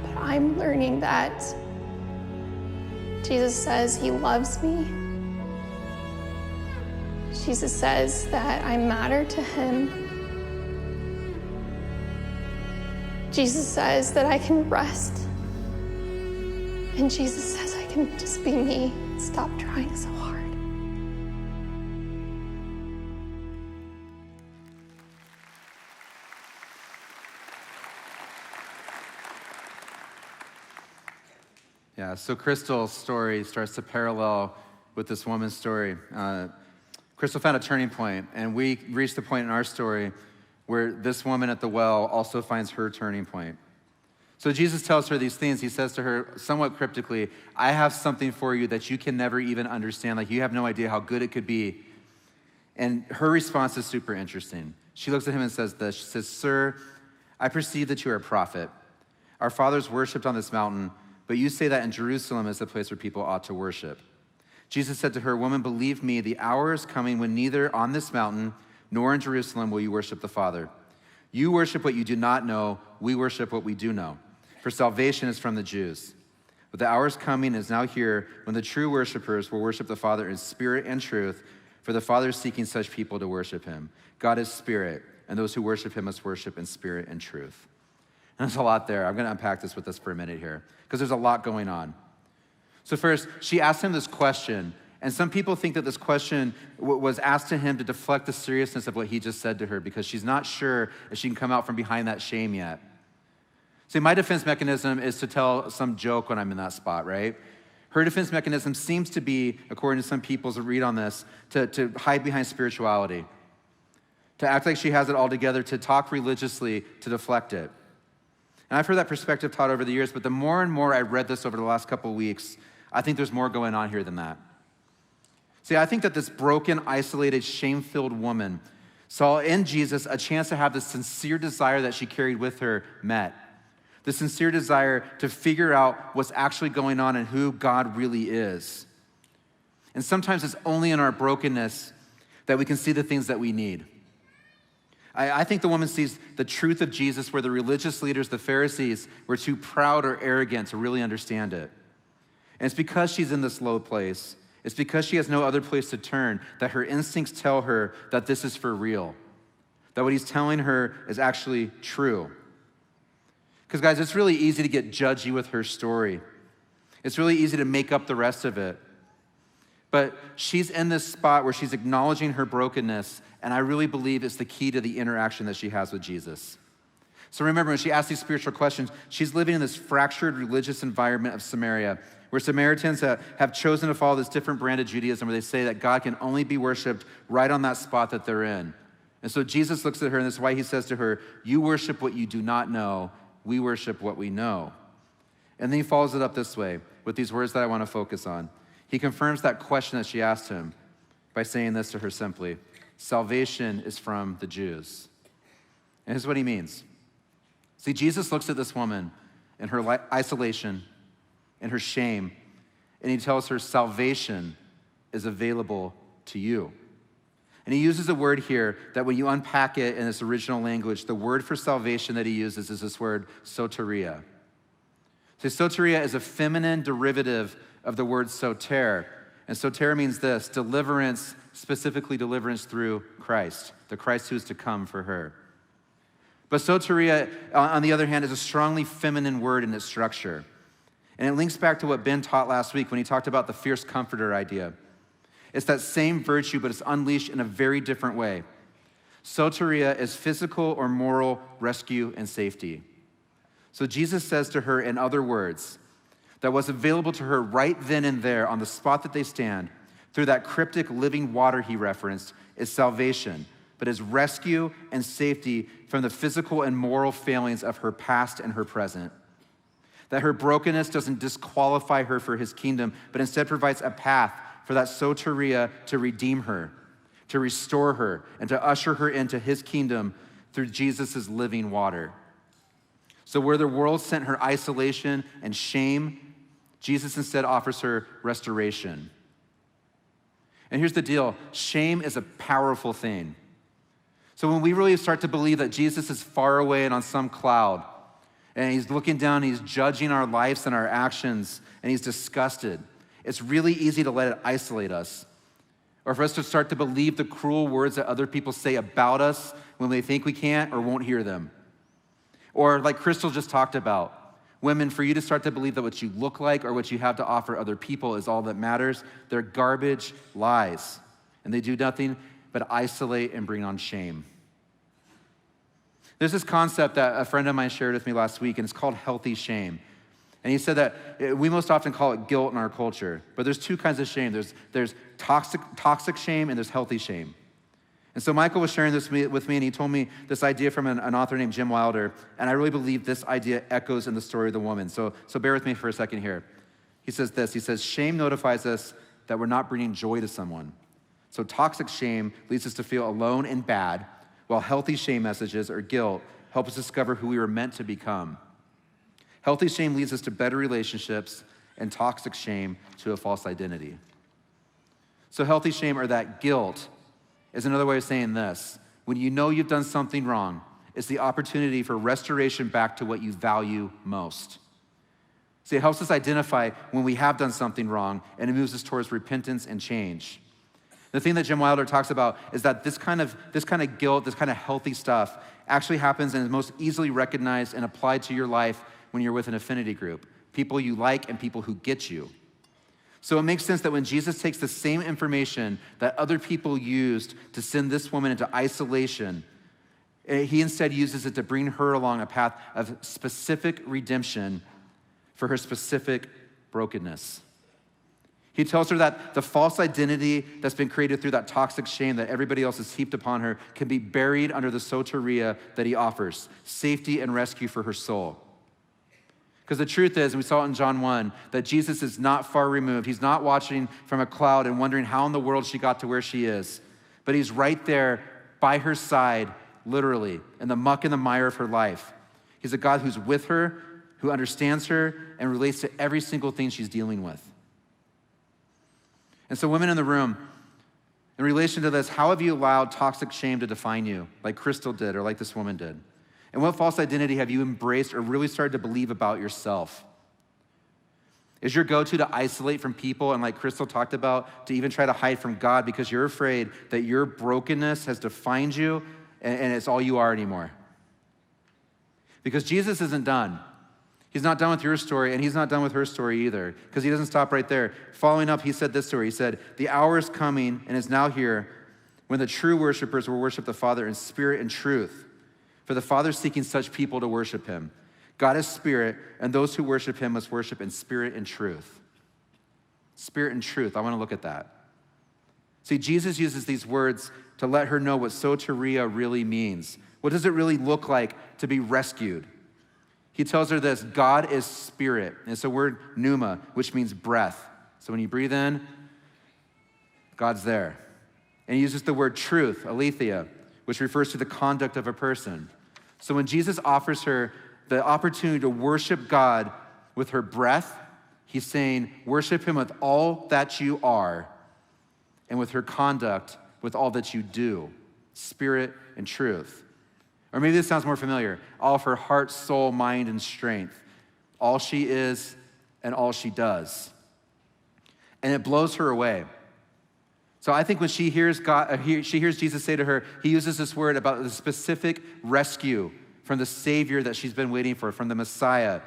But I'm learning that Jesus says he loves me. Jesus says that I matter to him. Jesus says that I can rest. And Jesus says I can just be me. Stop trying so hard. Yeah, so Crystal's story starts to parallel with this woman's story. Crystal found a turning point, and we reached the point in our story where this woman at the well also finds her turning point. So Jesus tells her these things. He says to her somewhat cryptically, I have something for you that you can never even understand. Like, you have no idea how good it could be. And her response is super interesting. She looks at him and says this. She says, Sir, I perceive that you are a prophet. Our fathers worshiped on this mountain, but you say that in Jerusalem is the place where people ought to worship. Jesus said to her, Woman, believe me, the hour is coming when neither on this mountain nor in Jerusalem will you worship the Father. You worship what you do not know. We worship what we do know. For salvation is from the Jews. But the hour is coming, is now here, when the true worshipers will worship the Father in spirit and truth, for the Father is seeking such people to worship him. God is spirit, and those who worship him must worship in spirit and truth. And there's a lot there. I'm going to unpack this with us for a minute here, because there's a lot going on. So first, she asked him this question, and some people think that this question was asked to him to deflect the seriousness of what he just said to her, because she's not sure if she can come out from behind that shame yet. See, my defense mechanism is to tell some joke when I'm in that spot, right? Her defense mechanism seems to be, according to some people's read on this, to hide behind spirituality, to act like she has it all together, to talk religiously, to deflect it. And I've heard that perspective taught over the years, but the more and more I read this over the last couple of weeks, I think there's more going on here than that. See, I think that this broken, isolated, shame-filled woman saw in Jesus a chance to have the sincere desire that she carried with her met. The sincere desire to figure out what's actually going on and who God really is. And sometimes it's only in our brokenness that we can see the things that we need. I think the woman sees the truth of Jesus where the religious leaders, the Pharisees, were too proud or arrogant to really understand it. And it's because she's in this low place, it's because she has no other place to turn, that her instincts tell her that this is for real, that what he's telling her is actually true. Because guys, it's really easy to get judgy with her story. It's really easy to make up the rest of it. But she's in this spot where she's acknowledging her brokenness, and I really believe it's the key to the interaction that she has with Jesus. So remember, when she asks these spiritual questions, she's living in this fractured religious environment of Samaria, where Samaritans have chosen to follow this different brand of Judaism, where they say that God can only be worshiped right on that spot that they're in. And so Jesus looks at her, and that's why he says to her, you worship what you do not know. We worship what we know. And then he follows it up this way with these words that I want to focus on. He confirms that question that she asked him by saying this to her simply, salvation is from the Jews. And here's what he means. See, Jesus looks at this woman in her isolation, in her shame, and he tells her salvation is available to you. And he uses a word here that when you unpack it in this original language, the word for salvation that he uses is this word soteria. So soteria is a feminine derivative of the word soter. And soter means this, deliverance, specifically deliverance through Christ, the Christ who is to come for her. But soteria, on the other hand, is a strongly feminine word in its structure. And it links back to what Ben taught last week when he talked about the fierce comforter idea. It's that same virtue, but it's unleashed in a very different way. Soteria is physical or moral rescue and safety. So Jesus says to her, in other words, that what's available to her right then and there on the spot that they stand, through that cryptic living water he referenced, is salvation, but is rescue and safety from the physical and moral failings of her past and her present. That her brokenness doesn't disqualify her for his kingdom, but instead provides a path for that soteria to redeem her, to restore her, and to usher her into his kingdom through Jesus' living water. So where the world sent her isolation and shame, Jesus instead offers her restoration. And here's the deal, shame is a powerful thing. So when we really start to believe that Jesus is far away and on some cloud, and he's looking down, and he's judging our lives and our actions, and he's disgusted, it's really easy to let it isolate us. Or for us to start to believe the cruel words that other people say about us when they think we can't or won't hear them. Or like Crystal just talked about, women, for you to start to believe that what you look like or what you have to offer other people is all that matters, they're garbage lies. And they do nothing but isolate and bring on shame. There's this concept that a friend of mine shared with me last week, and it's called healthy shame. And he said that we most often call it guilt in our culture, but there's two kinds of shame. There's toxic shame and there's healthy shame. And so Michael was sharing this with me, and he told me this idea from an author named Jim Wilder, and I really believe this idea echoes in the story of the woman. So bear with me for a second here. He says this, he says, shame notifies us that we're not bringing joy to someone. So toxic shame leads us to feel alone and bad, while healthy shame messages or guilt help us discover who we were meant to become. Healthy shame leads us to better relationships, and toxic shame to a false identity. So healthy shame, or that guilt, is another way of saying this. When you know you've done something wrong, it's the opportunity for restoration back to what you value most. See, it helps us identify when we have done something wrong, and it moves us towards repentance and change. The thing that Jim Wilder talks about is that this kind of guilt, this kind of healthy stuff actually happens and is most easily recognized and applied to your life when you're with an affinity group, people you like and people who get you. So it makes sense that when Jesus takes the same information that other people used to send this woman into isolation, he instead uses it to bring her along a path of specific redemption for her specific brokenness. He tells her that the false identity that's been created through that toxic shame that everybody else has heaped upon her can be buried under the soteria that he offers, safety and rescue for her soul. Because the truth is, and we saw it in John 1, that Jesus is not far removed. He's not watching from a cloud and wondering how in the world she got to where she is. But he's right there by her side, literally, in the muck and the mire of her life. He's a God who's with her, who understands her, and relates to every single thing she's dealing with. And so women in the room, in relation to this, how have you allowed toxic shame to define you, like Crystal did or like this woman did? And what false identity have you embraced or really started to believe about yourself? Is your go-to to isolate from people and, like Crystal talked about, to even try to hide from God because you're afraid that your brokenness has defined you and it's all you are anymore? Because Jesus isn't done. He's not done with your story, and he's not done with her story either, because he doesn't stop right there. Following up, he said this story. He said, the hour is coming and is now here when the true worshipers will worship the Father in spirit and truth. For the Father is seeking such people to worship him. God is spirit, and those who worship him must worship in spirit and truth. Spirit and truth, I want to look at that. See, Jesus uses these words to let her know what soteria really means. What does it really look like to be rescued? He tells her this, God is spirit. And it's a word pneuma, which means breath. So when you breathe in, God's there. And he uses the word truth, aletheia, which refers to the conduct of a person. So when Jesus offers her the opportunity to worship God with her breath, he's saying, worship him with all that you are, and with her conduct, with all that you do, spirit and truth. Or maybe this sounds more familiar. All of her heart, soul, mind, and strength. All she is and all she does. And it blows her away. So I think when she hears she hears Jesus say to her, he uses this word about the specific rescue from the Savior that she's been waiting for, from the Messiah.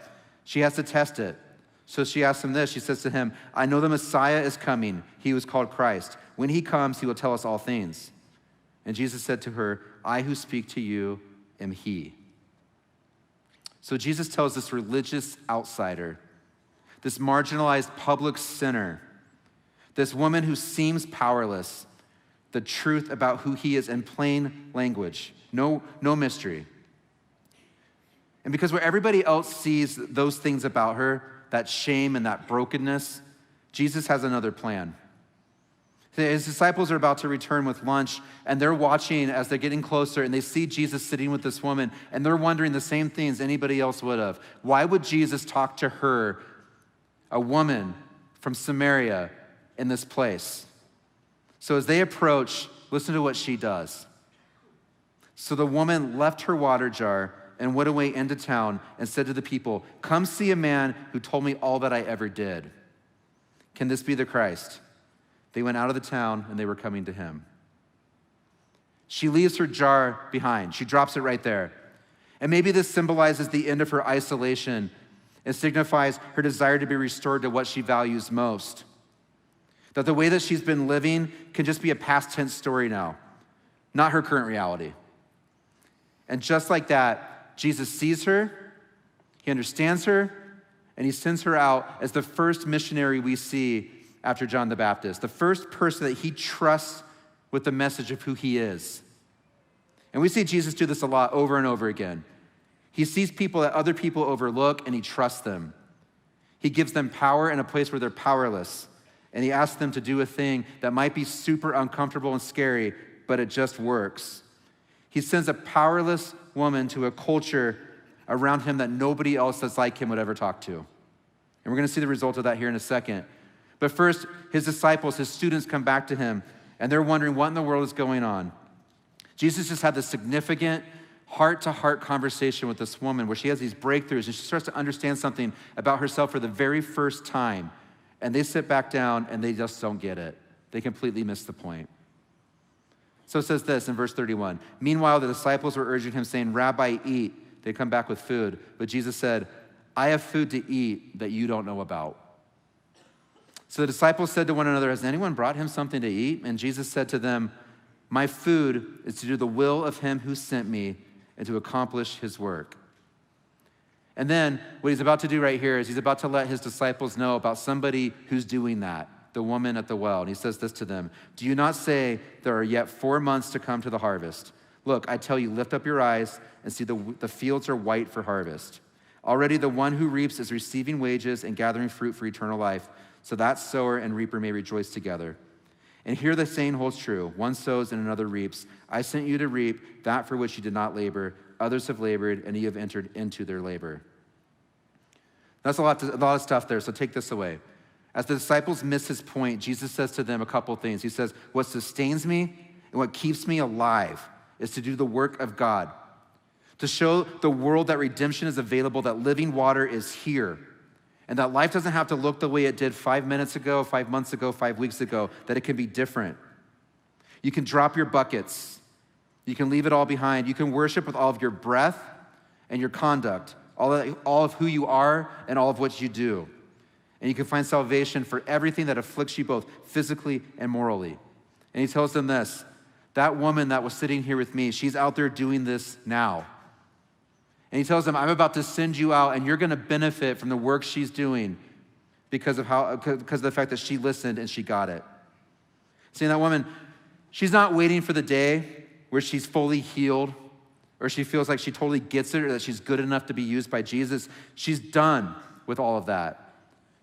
She has to test it. So she asks him this. She says to him, I know the Messiah is coming. He was called Christ. When he comes, he will tell us all things. And Jesus said to her, I who speak to you am he. So Jesus tells this religious outsider, this marginalized public sinner, this woman who seems powerless, the truth about who he is in plain language. No mystery. And because where everybody else sees those things about her, that shame and that brokenness, Jesus has another plan. His disciples are about to return with lunch, and they're watching as they're getting closer, and they see Jesus sitting with this woman, and they're wondering the same things anybody else would have. Why would Jesus talk to her, a woman from Samaria, in this place? So as they approach, listen to what she does. So the woman left her water jar and went away into town and said to the people, come see a man who told me all that I ever did. Can this be the Christ? They went out of the town and they were coming to him. She leaves her jar behind. She drops it right there. And maybe this symbolizes the end of her isolation. It signifies her desire to be restored to what she values most. That the way that she's been living can just be a past tense story now, not her current reality. And just like that, Jesus sees her, he understands her, and he sends her out as the first missionary we see after John the Baptist, the first person that he trusts with the message of who he is. And we see Jesus do this a lot over and over again. He sees people that other people overlook, and he trusts them. He gives them power in a place where they're powerless, and he asks them to do a thing that might be super uncomfortable and scary, but it just works. He sends a powerless woman to a culture around him that nobody else that's like him would ever talk to. And we're going to see the result of that here in a second. But first, his disciples, his students come back to him, and they're wondering what in the world is going on. Jesus just had this significant heart-to-heart conversation with this woman where she has these breakthroughs, and she starts to understand something about herself for the very first time. And they sit back down, and they just don't get it. They completely miss the point. So it says this in verse 31. Meanwhile, the disciples were urging him, saying, Rabbi, eat. They come back with food. But Jesus said, I have food to eat that you don't know about. So the disciples said to one another, has anyone brought him something to eat? And Jesus said to them, my food is to do the will of him who sent me and to accomplish his work. And then what he's about to do right here is he's about to let his disciples know about somebody who's doing that, the woman at the well. And he says this to them, do you not say there are yet 4 months to come to the harvest? Look, I tell you, lift up your eyes and see the fields are white for harvest. Already the one who reaps is receiving wages and gathering fruit for eternal life, so that sower and reaper may rejoice together. And here the saying holds true, one sows and another reaps. I sent you to reap that for which you did not labor. Others have labored, and you have entered into their labor. That's a lot of stuff there, so take this away. As the disciples miss his point, Jesus says to them a couple things. He says, what sustains me and what keeps me alive is to do the work of God, to show the world that redemption is available, that living water is here, and that life doesn't have to look the way it did 5 minutes ago, 5 months ago, 5 weeks ago, that it can be different. You can drop your buckets. You can leave it all behind. You can worship with all of your breath and your conduct, all of who you are and all of what you do. And you can find salvation for everything that afflicts you both physically and morally. And he tells them this, that woman that was sitting here with me, she's out there doing this now. And he tells them, I'm about to send you out, and you're going to benefit from the work she's doing because of the fact that she listened and she got it. See, that woman, she's not waiting for the day where she's fully healed or she feels like she totally gets it or that she's good enough to be used by Jesus. She's done with all of that.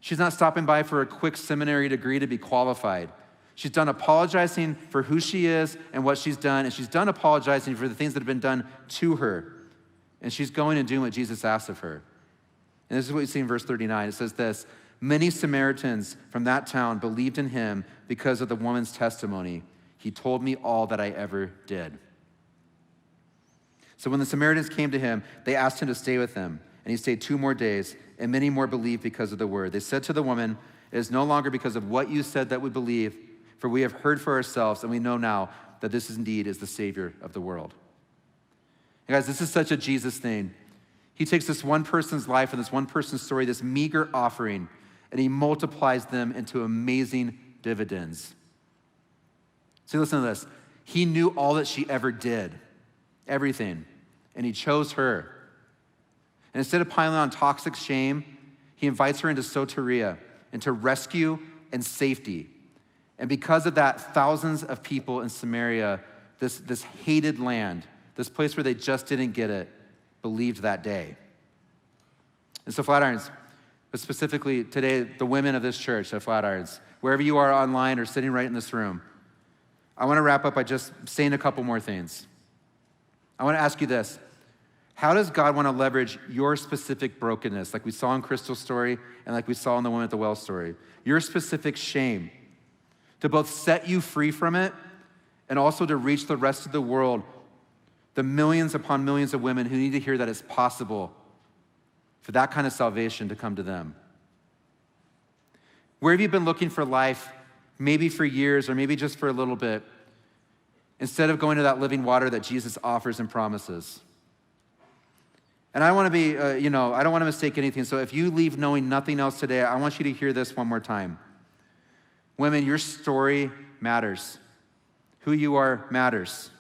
She's not stopping by for a quick seminary degree to be qualified. She's done apologizing for who she is and what she's done, and she's done apologizing for the things that have been done to her. And she's going and doing what Jesus asked of her. And this is what you see in verse 39. It says this, many Samaritans from that town believed in him because of the woman's testimony. He told me all that I ever did." So when the Samaritans came to him, they asked him to stay with them. And he stayed 2 more days, and many more believed because of the word. They said to the woman, "It is no longer because of what you said that we believe, for we have heard for ourselves, and we know now that this indeed is the Savior of the world." And guys, this is such a Jesus thing. He takes this one person's life and this one person's story, this meager offering, and he multiplies them into amazing dividends. See, listen to this. He knew all that she ever did, everything, and he chose her. And instead of piling on toxic shame, he invites her into soteria, into rescue and safety. And because of that, thousands of people in Samaria, this hated land, this place where they just didn't get it, believed that day. And so Flatirons, but specifically today, the women of this church at Flatirons, wherever you are online or sitting right in this room, I want to wrap up by just saying a couple more things. I want to ask you this. How does God want to leverage your specific brokenness, like we saw in Crystal's story and like we saw in the woman at the well story, your specific shame, to both set you free from it and also to reach the rest of the world, the millions upon millions of women who need to hear that it's possible for that kind of salvation to come to them? Where have you been looking for life, maybe for years or maybe just for a little bit, instead of going to that living water that Jesus offers and promises? And I want to be, I don't want to mistake anything. So if you leave knowing nothing else today, I want you to hear this one more time. Women, your story matters. Who you are matters.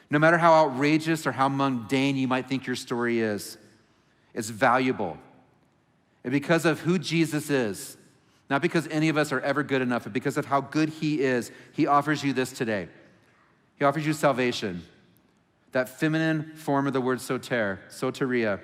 No matter how outrageous or how mundane you might think your story is, it's valuable. And because of who Jesus is, not because any of us are ever good enough, but because of how good he is, he offers you this today. He offers you salvation. That feminine form of the word soteria.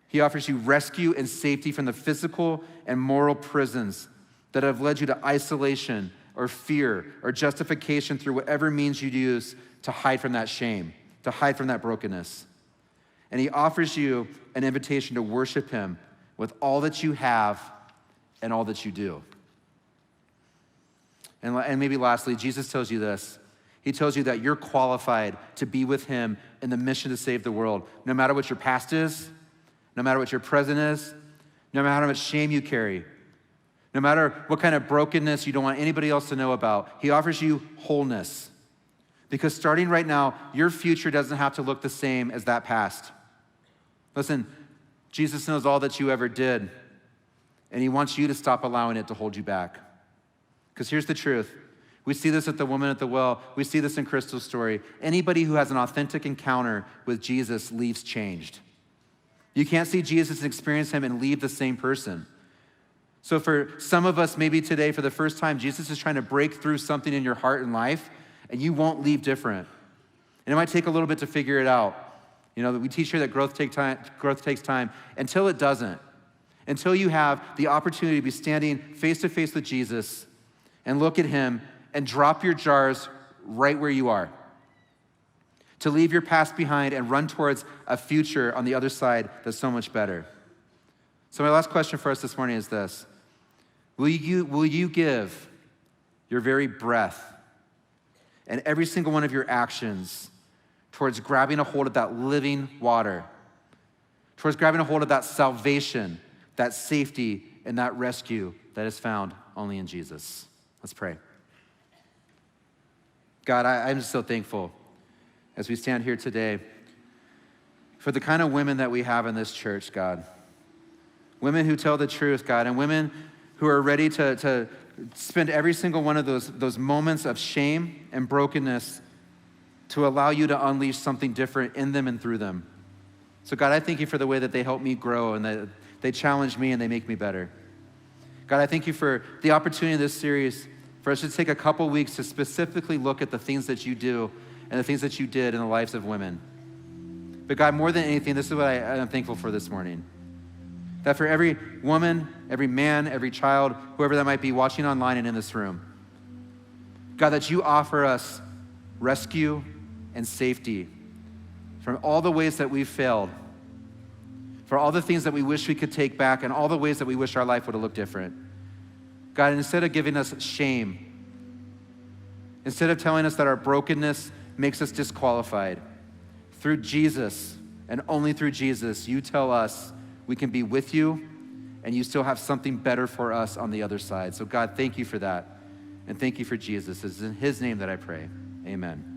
He offers you rescue and safety from the physical and moral prisons that have led you to isolation or fear or justification through whatever means you use to hide from that shame, to hide from that brokenness. And he offers you an invitation to worship him with all that you have and all that you do. And maybe lastly, Jesus tells you this. He tells you that you're qualified to be with him in the mission to save the world, no matter what your past is, no matter what your present is, no matter how much shame you carry, no matter what kind of brokenness you don't want anybody else to know about. He offers you wholeness. Because starting right now, your future doesn't have to look the same as that past. Listen, Jesus knows all that you ever did, and he wants you to stop allowing it to hold you back. Because here's the truth. We see this at the woman at the well. We see this in Crystal's story. Anybody who has an authentic encounter with Jesus leaves changed. You can't see Jesus and experience him and leave the same person. So for some of us, maybe today, for the first time, Jesus is trying to break through something in your heart and life, and you won't leave different. And it might take a little bit to figure it out. We teach here that growth takes time until it doesn't. Until you have the opportunity to be standing face to face with Jesus and look at him and drop your jars right where you are. To leave your past behind and run towards a future on the other side that's so much better. So my last question for us this morning is this. Will you give your very breath and every single one of your actions towards grabbing a hold of that living water, towards grabbing a hold of that salvation, that safety, and that rescue that is found only in Jesus? Let's pray. God, I'm just so thankful as we stand here today for the kind of women that we have in this church, God. Women who tell the truth, God, and women who are ready to spend every single one of those moments of shame and brokenness to allow you to unleash something different in them and through them. So God, I thank you for the way that they help me grow and that they challenge me and they make me better. God, I thank you for the opportunity in this series for us to take a couple weeks to specifically look at the things that you do and the things that you did in the lives of women. But God, more than anything, this is what I'm thankful for this morning. That for every woman, every man, every child, whoever that might be watching online and in this room, God, that you offer us rescue and safety from all the ways that we've failed, for all the things that we wish we could take back and all the ways that we wish our life would have looked different. God, instead of giving us shame, Instead of telling us that our brokenness makes us disqualified, through Jesus and only through Jesus, you tell us we can be with you and you still have something better for us on the other side. So God, thank you for that. And thank you for Jesus. It's in his name that I pray. Amen.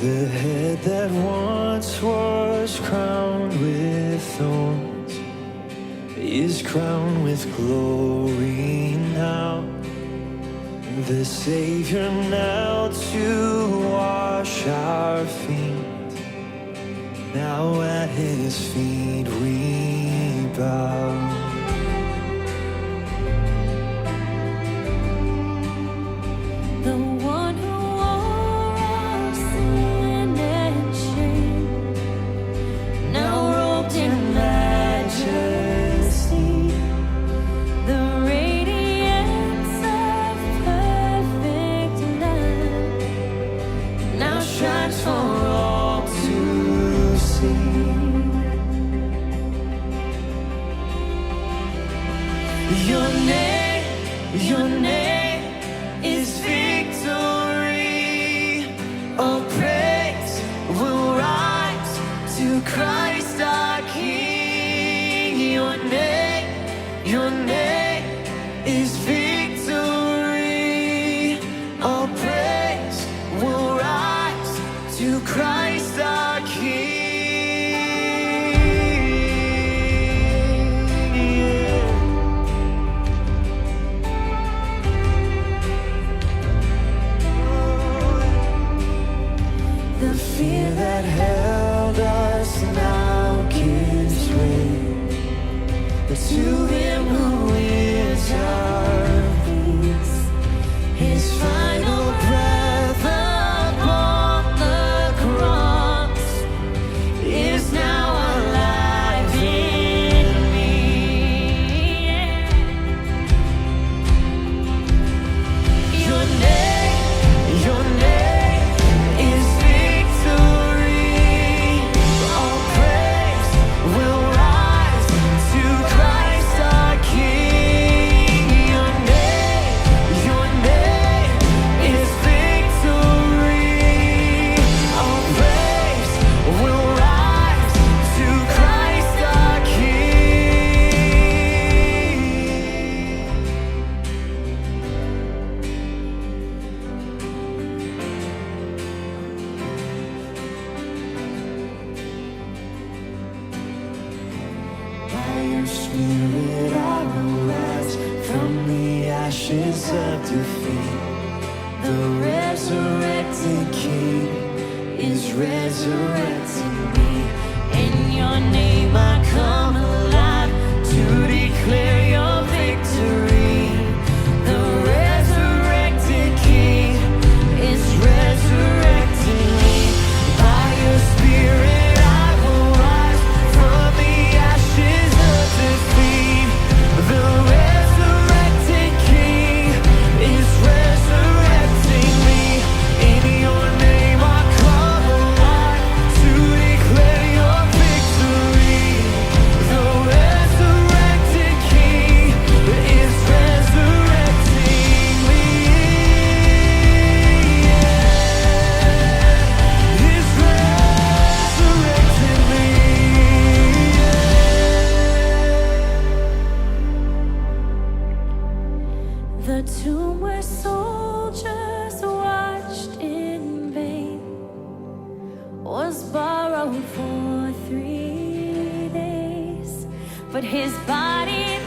The head that once was crowned with thorns is crowned with glory now. The Savior now to wash our feet. Now at his feet we bow. The one who wore our sin and shame, now robed in majesty, the radiance of perfect love now shines for all to see. Your name is victory. All praise will rise to Christ our King. Your name is victory. All praise will rise to Christ our King. The fear that held us now gives way. But to him who is our peace, his final breath upon the cross is now alive in me. Your name is victory. All praise will rise to Christ our King. Your name is victory. All praise will rise to Christ our King. By your Spirit I will rise from the ashes of defeat. The resurrected King is resurrecting me. In your name I come alive to declare your victory. The resurrected King is resurrecting me. By your Spirit I will rise from the ashes of defeat. The resurrected King is resurrecting me. In your name I come alive to declare your victory. The resurrected King is resurrecting me. Is resurrecting me. The tomb where soldiers watched in vain was borrowed for 3 days, but his body